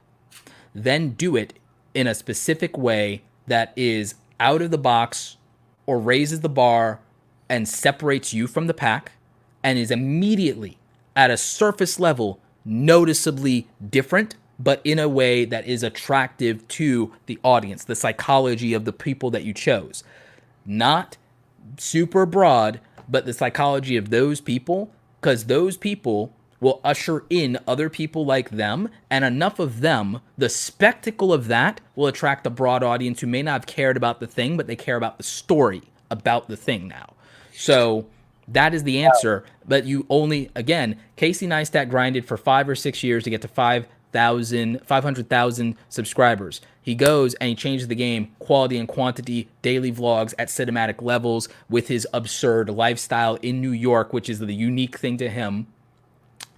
then do it in a specific way that is out of the box or raises the bar and separates you from the pack and is immediately at a surface level noticeably different, but in a way that is attractive to the audience, the psychology of the people that you chose. Not super broad, but the psychology of those people, because those people will usher in other people like them, and enough of them, the spectacle of that will attract a broad audience who may not have cared about the thing, but they care about the story about the thing now. So that is the answer. But you only, again, Casey Neistat grinded for 5 or 6 years to get to 500,000 subscribers. He goes and he changes the game, quality and quantity, daily vlogs at cinematic levels with his absurd lifestyle in New York, which is the unique thing to him.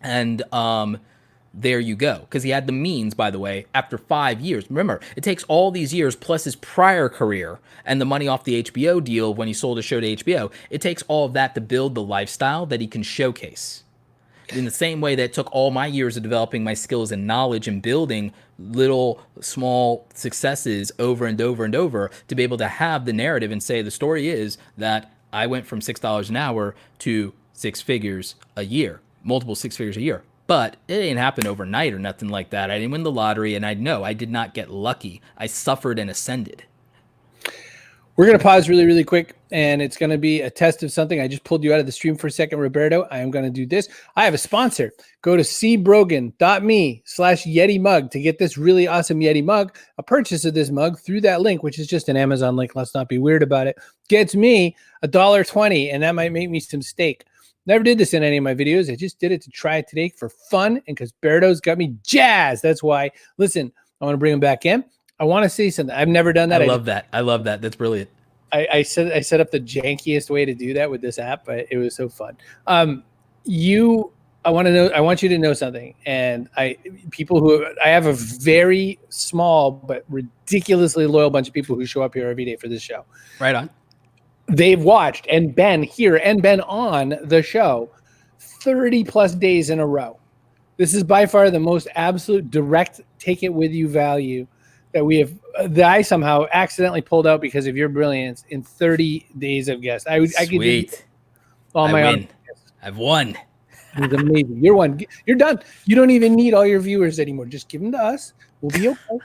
And there you go. Because he had the means, by the way, after 5 years. Remember, it takes all these years plus his prior career and the money off the HBO deal when he sold a show to HBO. It takes all of that to build the lifestyle that he can showcase. In the same way that it took all my years of developing my skills and knowledge and building little small successes over and over and over to be able to have the narrative and say the story is that I went from $6 an hour to six figures a year, multiple six figures a year. But it didn't happen overnight or nothing like that. I didn't win the lottery, and I know I did not get lucky. I suffered and ascended. We're going to pause really, really quick, and it's going to be a test of something. I just pulled you out of the stream for a second, Roberto. I am going to do this. I have a sponsor. Go to cbrogan.me/Yeti mug to get this really awesome Yeti mug. A purchase of this mug through that link, which is just an Amazon link, let's not be weird about it, gets me $1.20, and that might make me some steak. Never did this in any of my videos. I just did it to try it today for fun and because Berto's got me jazzed. That's why. Listen, I want to bring him back in. I want to say something. I've never done that. I love that. That's brilliant. I set up the jankiest way to do that with this app, but it was so fun. I want you to know something. And I have a very small but ridiculously loyal bunch of people who show up here every day for this show. Right on. They've watched and been here and been on the show 30 plus days in a row. This is by far the most absolute direct take it with you value that we have, that I somehow accidentally pulled out because of your brilliance in 30 days of guests. I could do all my own. I've won. It's amazing. You're one. You're done. You don't even need all your viewers anymore. Just give them to us. We'll be okay.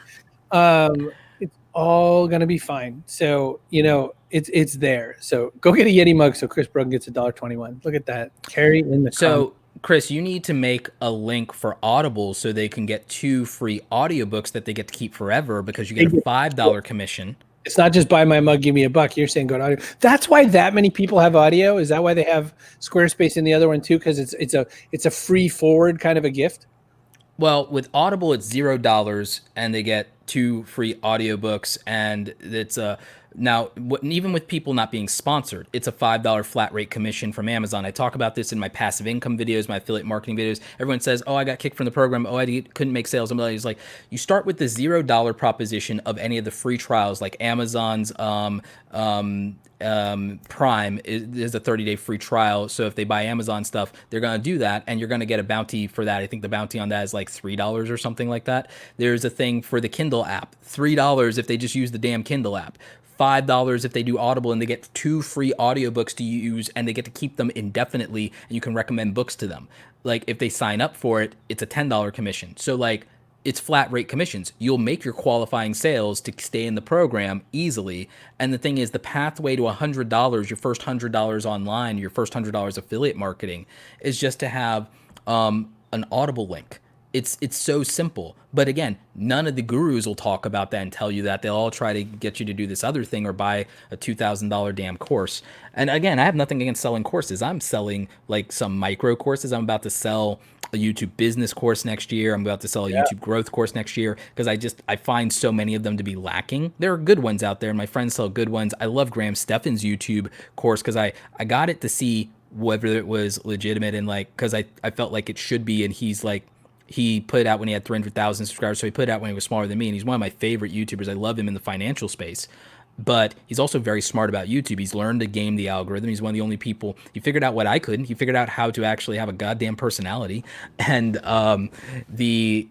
It's all gonna be fine. So it's there. So go get a Yeti mug so Chris Brogan gets $1.21. Look at that. Carry in the so. Chris, you need to make a link for Audible so they can get 2 free audiobooks that they get to keep forever because you get a $5 commission. It's not just buy my mug, give me $1. You're saying go to audio. That's why that many people have audio. Is that why they have Squarespace in the other one too? Because it's a free forward kind of a gift. Well, with Audible, it's $0 and they get 2 free audiobooks, and it's now, even with people not being sponsored, it's a $5 flat rate commission from Amazon. I talk about this in my passive income videos, my affiliate marketing videos. Everyone says, oh, I got kicked from the program. Oh, I couldn't make sales. I'm like, you start with the $0 proposition of any of the free trials, like Amazon's Prime is a 30-day free trial. So if they buy Amazon stuff, they're going to do that, and you're going to get a bounty for that. I think the bounty on that is like $3 or something like that. There's a thing for the Kindle app, $3 if they just use the damn Kindle app. $5 if they do Audible, and they get 2 free audiobooks to use, and they get to keep them indefinitely, and you can recommend books to them. Like if they sign up for it, it's a $10 commission. So like it's flat rate commissions. You'll make your qualifying sales to stay in the program easily. And the thing is, the pathway to $100, your first $100 online, your first $100 affiliate marketing, is just to have an Audible link. It's so simple. But again, none of the gurus will talk about that and tell you that. They'll all try to get you to do this other thing or buy a $2,000 damn course. And again, I have nothing against selling courses. I'm selling like some micro courses. I'm about to sell a YouTube business course next year. I'm about to sell a YouTube growth course next year because I find so many of them to be lacking. There are good ones out there, and my friends sell good ones. I love Graham Stephan's YouTube course because I got it to see whether it was legitimate, and like because I felt like it should be, and he put it out when he had 300,000 subscribers, so he put it out when he was smaller than me, and he's one of my favorite YouTubers. I love him in the financial space, but he's also very smart about YouTube. He's learned to game the algorithm. He's one of the only people. He figured out what I couldn't. He figured out how to actually have a goddamn personality, and he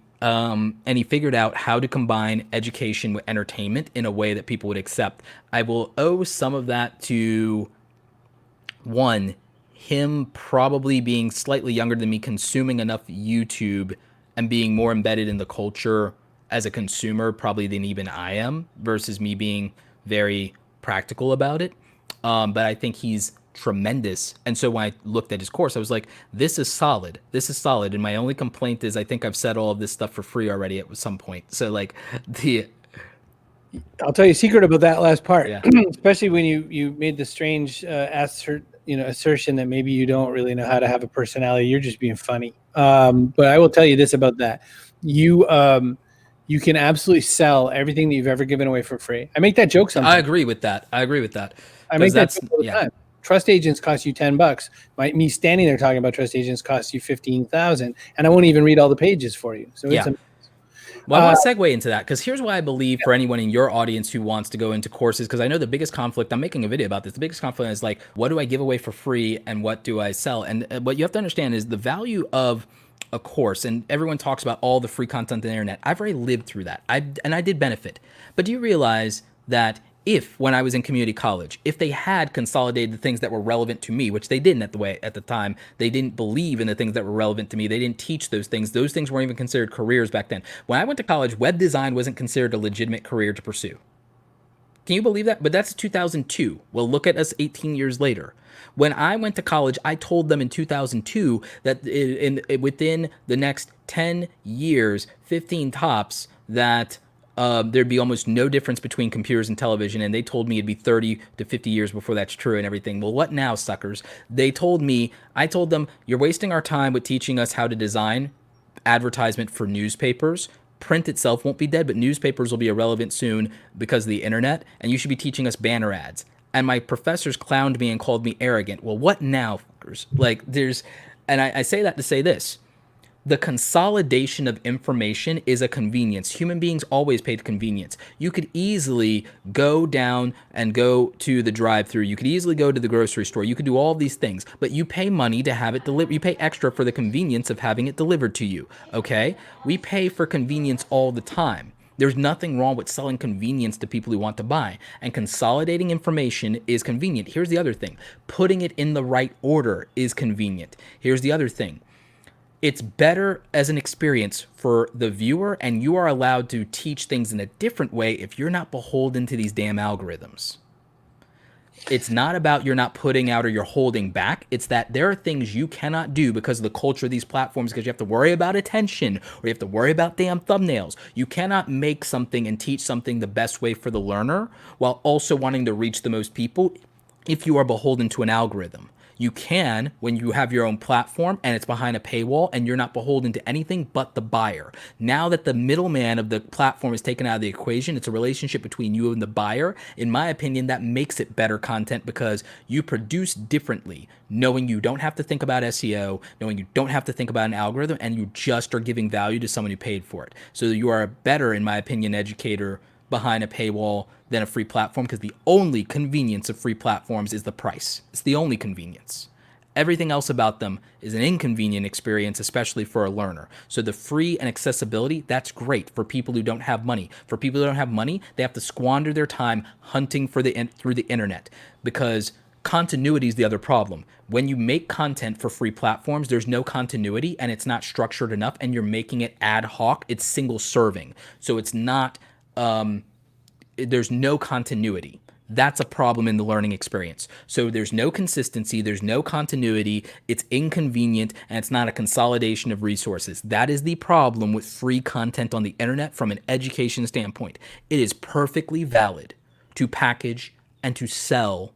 figured out how to combine education with entertainment in a way that people would accept. I will owe some of that to him probably being slightly younger than me, consuming enough YouTube and being more embedded in the culture as a consumer probably than even I am, versus me being very practical about it. But I think he's tremendous. And so when I looked at his course, I was like, this is solid. This is solid. And my only complaint is I think I've said all of this stuff for free already at some point. So like I'll tell you a secret about that last part, especially when you made the strange assertion that maybe you don't really know how to have a personality. You're just being funny. But I will tell you this about that. You can absolutely sell everything that you've ever given away for free. I make that joke sometimes. I agree with that. I make that joke all the time. trust agents cost you $10. Me standing there talking about trust agents costs you 15,000, and I won't even read all the pages for you. So it's well, I want to segue into that because here's why I believe for anyone in your audience who wants to go into courses, because I know the biggest conflict, I'm making a video about this, the biggest conflict is like, what do I give away for free and what do I sell? And what you have to understand is the value of a course, and everyone talks about all the free content on the internet. I've already lived through that. I did benefit. But do you realize that if when I was in community college, if they had consolidated the things that were relevant to me, which they didn't at the time, they didn't believe in the things that were relevant to me. They didn't teach those things. Those things weren't even considered careers back then. When I went to college, web design wasn't considered a legitimate career to pursue. Can you believe that? But that's 2002. Well, look at us 18 years later. When I went to college, I told them in 2002 that within the next 10 years, 15 tops, that there'd be almost no difference between computers and television, and they told me it'd be 30 to 50 years before that's true and everything. Well, what now, suckers? I told them, you're wasting our time with teaching us how to design advertisement for newspapers. Print itself won't be dead, but newspapers will be irrelevant soon because of the internet, and you should be teaching us banner ads. And my professors clowned me and called me arrogant. Well, what now, fuckers? And I say that to say this. The consolidation of information is a convenience. Human beings always paid convenience. You could easily go down and go to the drive-thru. You could easily go to the grocery store. You could do all these things, but you pay money to have it delivered. You pay extra for the convenience of having it delivered to you, okay? We pay for convenience all the time. There's nothing wrong with selling convenience to people who want to buy, and consolidating information is convenient. Here's the other thing. Putting it in the right order is convenient. Here's the other thing. It's better as an experience for the viewer, and you are allowed to teach things in a different way if you're not beholden to these damn algorithms. It's not about you're not putting out or you're holding back. It's that there are things you cannot do because of the culture of these platforms, because you have to worry about attention or you have to worry about damn thumbnails. You cannot make something and teach something the best way for the learner while also wanting to reach the most people if you are beholden to an algorithm. You can when you have your own platform and it's behind a paywall and you're not beholden to anything but the buyer. Now that the middleman of the platform is taken out of the equation, it's a relationship between you and the buyer. In my opinion, that makes it better content because you produce differently, knowing you don't have to think about SEO, knowing you don't have to think about an algorithm, and you just are giving value to someone who paid for it. So you are a better, in my opinion, educator behind a paywall than a free platform, because the only convenience of free platforms is the price. It's the only convenience. Everything else about them is an inconvenient experience, especially for a learner. So the free and accessibility, that's great for people who don't have money. For people who don't have money, they have to squander their time hunting for through the internet, because continuity is the other problem. When you make content for free platforms, there's no continuity and it's not structured enough, and you're making it ad hoc. It's single serving. So it's not... there's no continuity. That's a problem in the learning experience. So there's no consistency, there's no continuity, it's inconvenient, and it's not a consolidation of resources. That is the problem with free content on the internet from an education standpoint. It is perfectly valid to package and to sell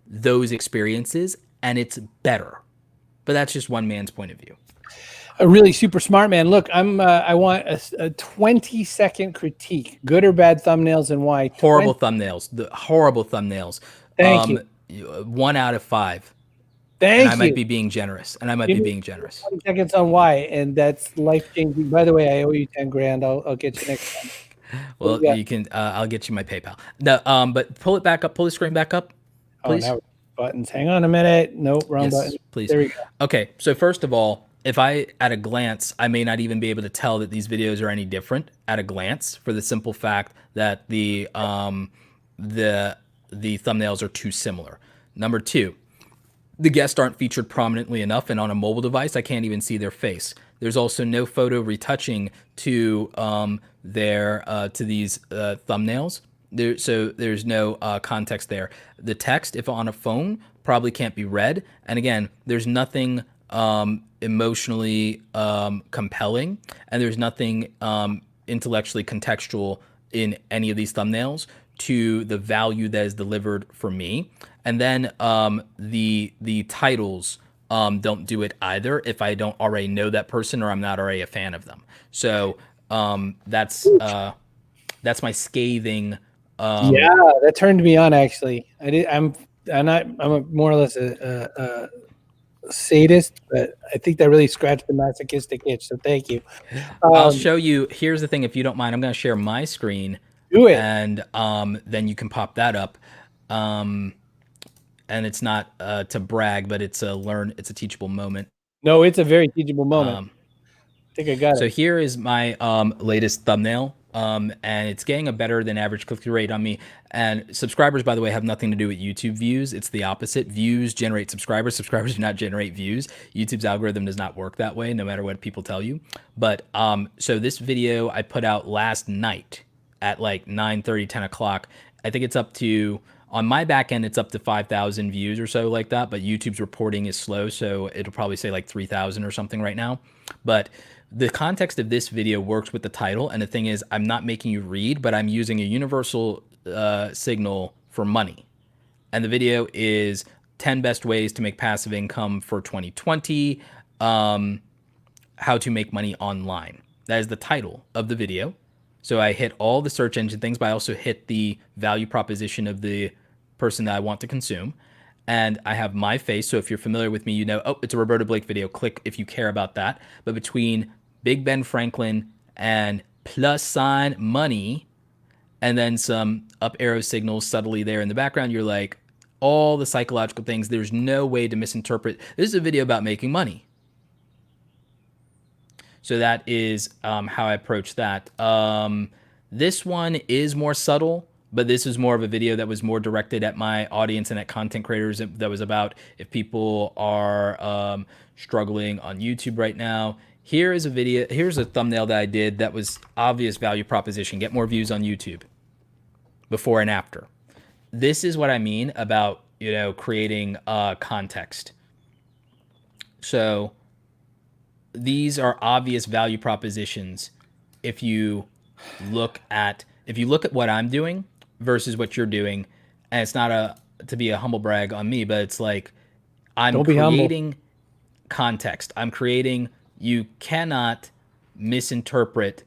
those experiences, and it's better. But that's just one man's point of view. A really super smart man. Look, I want a 20-second critique, good or bad thumbnails, and why. Horrible thumbnails. The horrible thumbnails. Thank you. 1 out of 5. Thank and you. I might be being generous. 20 seconds on why, and that's life changing. By the way, I owe you 10 grand. I'll get you next time. Well, you can. I'll get you my PayPal. No, but pull it back up. Pull the screen back up, please. Oh, now buttons. Hang on a minute. Nope, wrong button. Please. There we go. Okay, so first of all, if I, at a glance, I may not even be able to tell that these videos are any different at a glance, for the simple fact that the thumbnails are too similar. Number 2, the guests aren't featured prominently enough, and on a mobile device, I can't even see their face. There's also no photo retouching to these thumbnails. So there's no context there. The text, if on a phone, probably can't be read. And again, there's nothing emotionally compelling, and there's nothing intellectually contextual in any of these thumbnails to the value that is delivered for me. And then the titles don't do it either if I don't already know that person or I'm not already a fan of them. So that's my scathing. Yeah, that turned me on, actually. I'm I'm more or less a sadist, but I think that really scratched the masochistic itch. So thank you. I'll show you. Here's the thing, if you don't mind, I'm going to share my screen. Do it. And then you can pop that up. And it's not to brag, but it's a teachable moment. No, it's a very teachable moment. I think I got So it. here is my latest thumbnail. And it's getting a better than average click-through rate on me. And subscribers, by the way, have nothing to do with YouTube views. It's the opposite. Views generate subscribers. Subscribers do not generate views. YouTube's algorithm does not work that way, no matter what people tell you. But so this video I put out last night at like 9:30, 10 o'clock. I think it's up to, on my back end, it's up to 5,000 views or so like that. But YouTube's reporting is slow, so it'll probably say like 3,000 or something right now. But the context of this video works with the title. And the thing is, I'm not making you read, but I'm using a universal signal for money. And the video is 10 best ways to make passive income for 2020, how to make money online. That is the title of the video. So I hit all the search engine things, but I also hit the value proposition of the person that I want to consume. And I have my face. So if you're familiar with me, you know, oh, it's a Roberto Blake video. Click if you care about that. But between Big Ben Franklin and + money, and then some up arrow signals subtly there in the background, you're like, all the psychological things. There's no way to misinterpret. This is a video about making money. So that is how I approach that. This one is more subtle, but this is more of a video that was more directed at my audience and at content creators. That was about if people are struggling on YouTube right now. Here is a video. Here's a thumbnail that I did that was obvious value proposition. Get more views on YouTube. Before and after. This is what I mean about, you know, creating context. So these are obvious value propositions if you look at what I'm doing versus what you're doing. And it's not to be a humble brag on me, but it's like I'm creating context. You cannot misinterpret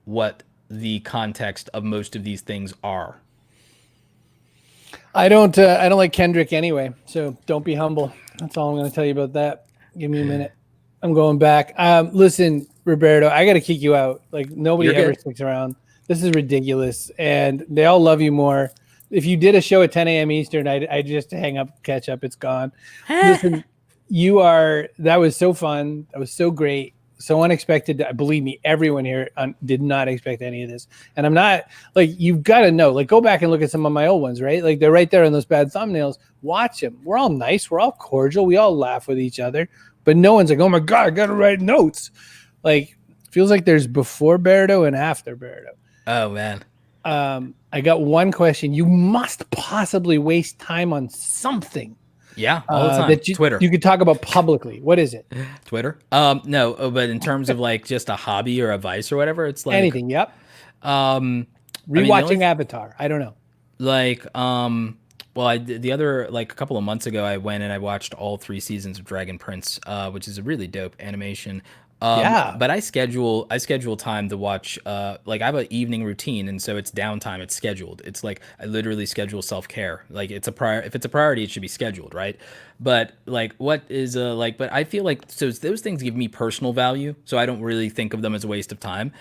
what the context of most of these things are. I don't like Kendrick anyway, so don't be humble. That's all I'm going to tell you about that. Give me a minute. I'm going back. Listen, Roberto, I got to kick you out. Like nobody ever sticks around. This is ridiculous, and they all love you more. If you did a show at 10 a.m. Eastern, I just hang up, catch up. It's gone. Listen, that was so fun. That was so great. So unexpected. Believe me, everyone here did not expect any of this. And I'm not like, you've got to know, like, go back and look at some of my old ones, right? Like they're right there in those bad thumbnails. Watch them. We're all nice. We're all cordial. We all laugh with each other, but no one's like, oh my God, I got to write notes. Like, feels like there's before Berto and after Berto. Oh man. I got one question. You must possibly waste time on something. Yeah, all the time. That Twitter. You could talk about publicly. What is it? Twitter. No, but in terms of like just a hobby or a vice or whatever, it's like anything. Yep. Rewatching Avatar. I don't know. Like, well, the other, like a couple of months ago, I went and I watched all 3 seasons of Dragon Prince, which is a really dope animation. Yeah. But I schedule time to watch, like I have an evening routine, and so it's downtime. It's scheduled. It's like I literally schedule self-care. Like if it's a priority, it should be scheduled, right? But like what is but I feel like, so those things give me personal value, so I don't really think of them as a waste of time.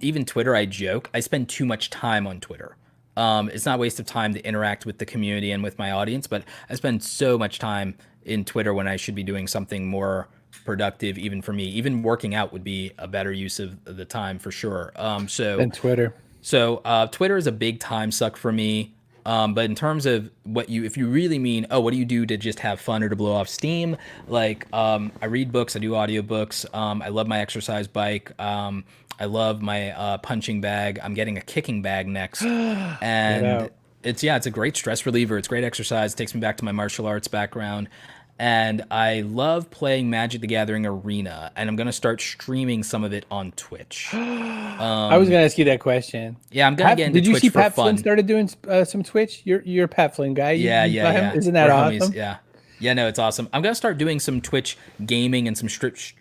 Even Twitter, I joke, I spend too much time on Twitter. It's not a waste of time to interact with the community and with my audience, but I spend so much time in Twitter when I should be doing something more productive. Even for me, even working out would be a better use of the time for sure. Than Twitter. So Twitter is a big time suck for me. But in terms of if you really mean, what do you do to just have fun or to blow off steam? Like, I read books, I do audiobooks. I love my exercise bike. I love my punching bag. I'm getting a kicking bag next. And it's a great stress reliever. It's great exercise. It takes me back to my martial arts background. And I love playing Magic the Gathering Arena, and I'm going to start streaming some of it on Twitch. I was going to ask you that question. Yeah, I'm going to get into Twitch for fun. Did you see Pat Flynn started doing some Twitch? You're a Pat Flynn guy. Yeah. Isn't that awesome? Yeah. Yeah, no, it's awesome. I'm gonna start doing some Twitch gaming and some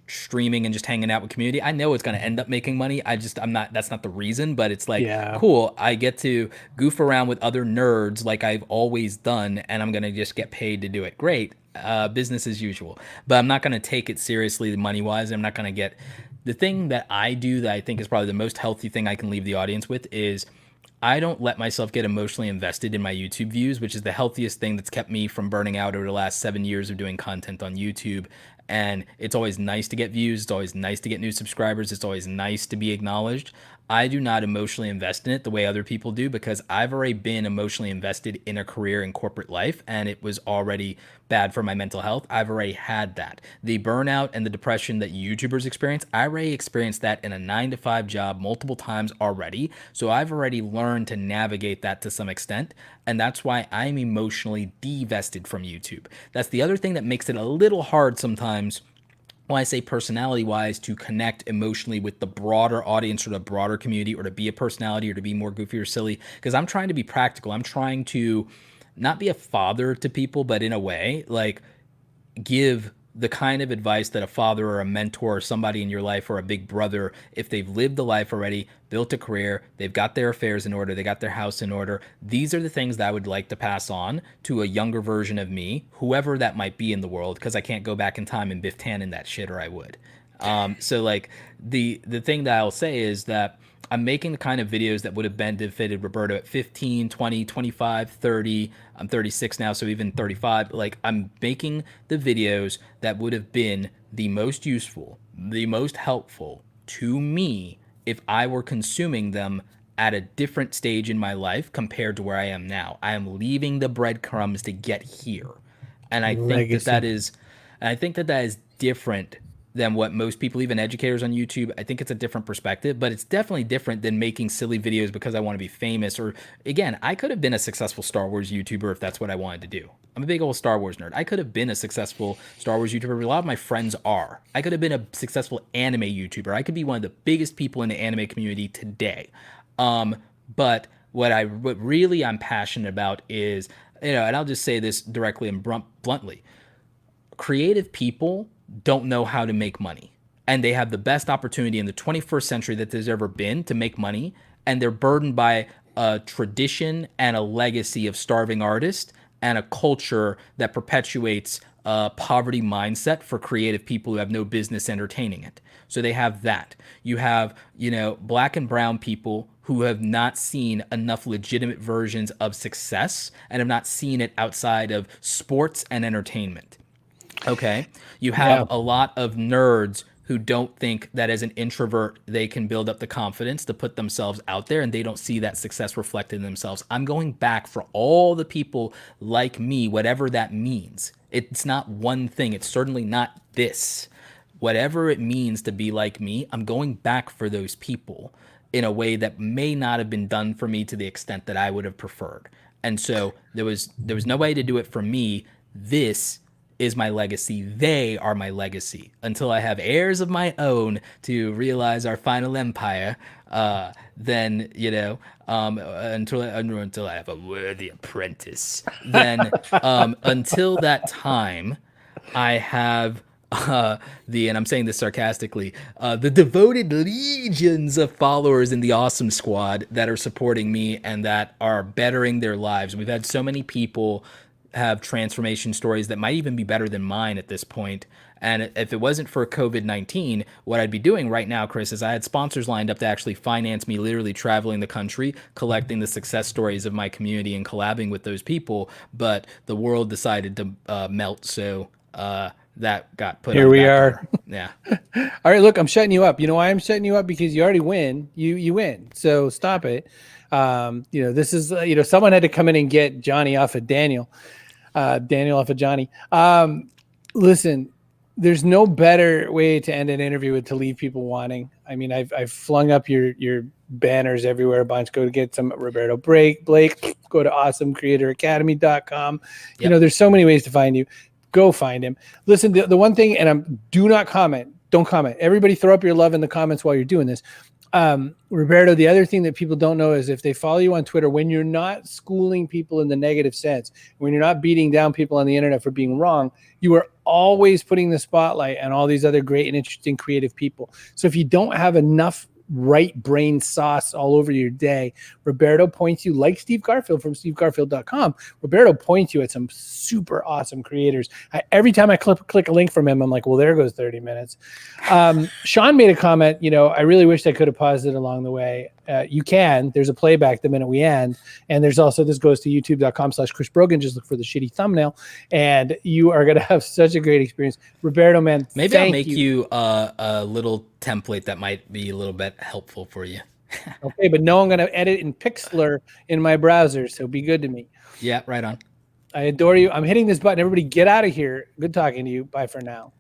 streaming and just hanging out with community. I know it's gonna end up making money. I'm not. That's not the reason, but it's like Yeah. cool. I get to goof around with other nerds like I've always done, and I'm gonna just get paid to do it. Great, business as usual. But I'm not gonna take it seriously money wise. I'm not gonna get the thing that I do that I think is probably the most healthy thing I can leave the audience with is I don't let myself get emotionally invested in my YouTube views, which is the healthiest thing that's kept me from burning out over the last 7 years of doing content on YouTube. And it's always nice to get views. It's always nice to get new subscribers. It's always nice to be acknowledged. I do not emotionally invest in it the way other people do because I've already been emotionally invested in a career in corporate life and it was already bad for my mental health. I've already had that. The burnout and the depression that YouTubers experience, I already experienced that in a 9 to 5 job multiple times already. So I've already learned to navigate that to some extent. And that's why I'm emotionally divested from YouTube. That's the other thing that makes it a little hard sometimes when I say personality wise to connect emotionally with the broader audience or the broader community or to be a personality or to be more goofy or silly because I'm trying to be practical. I'm trying to not be a father to people, but in a way, like give the kind of advice that a father or a mentor or somebody in your life or a big brother, if they've lived the life already, built a career, they've got their affairs in order, they got their house in order. These are the things that I would like to pass on to a younger version of me, whoever that might be in the world, because I can't go back in time and Biff Tannen that shit, or I would. So like the thing that I'll say is that I'm making the kind of videos that would have benefited Roberto at 15, 20, 25, 30. I'm 36 now, so even 35. Like I'm making the videos that would have been the most useful, the most helpful to me if I were consuming them at a different stage in my life compared to where I am now. I am leaving the breadcrumbs to get here. And I think that Legacy. that is and I think that that is different than what most people, even educators on YouTube. I think it's a different perspective, but it's definitely different than making silly videos because I want to be famous. Or again, I could have been a successful Star Wars YouTuber if that's what I wanted to do. I'm a big old Star Wars nerd. I could have been a successful Star Wars YouTuber. A lot of my friends are. I could have been a successful anime YouTuber. I could be one of the biggest people in the anime community today. But what really I'm passionate about is, and I'll just say this directly and bluntly, creative people don't know how to make money. And they have the best opportunity in the 21st century that there's ever been to make money. And they're burdened by a tradition and a legacy of starving artists and a culture that perpetuates a poverty mindset for creative people who have no business entertaining it. So they have that. You have, black and brown people who have not seen enough legitimate versions of success and have not seen it outside of sports and entertainment. Okay. You have a lot of nerds who don't think that as an introvert, they can build up the confidence to put themselves out there and they don't see that success reflected in themselves. I'm going back for all the people like me, whatever that means. It's not one thing. It's certainly not this. Whatever it means to be like me, I'm going back for those people in a way that may not have been done for me to the extent that I would have preferred. And so there was no way to do it for me. This is my legacy. They are my legacy. Until I have heirs of my own to realize our final empire, then, until I have a worthy apprentice, then until that time, I have and I'm saying this sarcastically, the devoted legions of followers in the Awesome Squad that are supporting me and that are bettering their lives. We've had so many people have transformation stories that might even be better than mine at this point. And if it wasn't for COVID-19, what I'd be doing right now, Chris, is I had sponsors lined up to actually finance me literally traveling the country, collecting the success stories of my community and collabing with those people. But the world decided to melt. So that got put Here on the we back are. burner. Yeah. All right, look, I'm shutting you up. You know why I'm shutting you up? Because you already win. You win. So stop it. This is, someone had to come in and get Johnny off of Daniel. Daniel off of Johnny. Listen, there's no better way to end an interview with to leave people wanting. I mean, I've flung up your banners everywhere a bunch. Go to get some Roberto Blake. Go to awesomecreatoracademy.com. Yep. There's so many ways to find you. Go find him. Listen, the one thing, and do not comment. Don't comment. Everybody throw up your love in the comments while you're doing this. Roberto, the other thing that people don't know is if they follow you on Twitter, when you're not schooling people in the negative sense, when you're not beating down people on the internet for being wrong, you are always putting the spotlight on all these other great and interesting creative people. So if you don't have enough right brain sauce all over your day, Roberto points you, like Steve Garfield from stevegarfield.com. Roberto points you at some super awesome creators. Every time I click a link from him, I'm like, well, there goes 30 minutes. Sean made a comment, I really wish I could have paused it along the way. You can. There's a playback the minute we end. And there's also, this goes to youtube.com/Chris Brogan. Just look for the shitty thumbnail. And you are going to have such a great experience. Roberto, man, maybe I'll make you a little template that might be a little bit helpful for you. Okay, but no, I'm going to edit in Pixlr in my browser, so be good to me. Yeah, right on. I adore you. I'm hitting this button. Everybody get out of here. Good talking to you. Bye for now.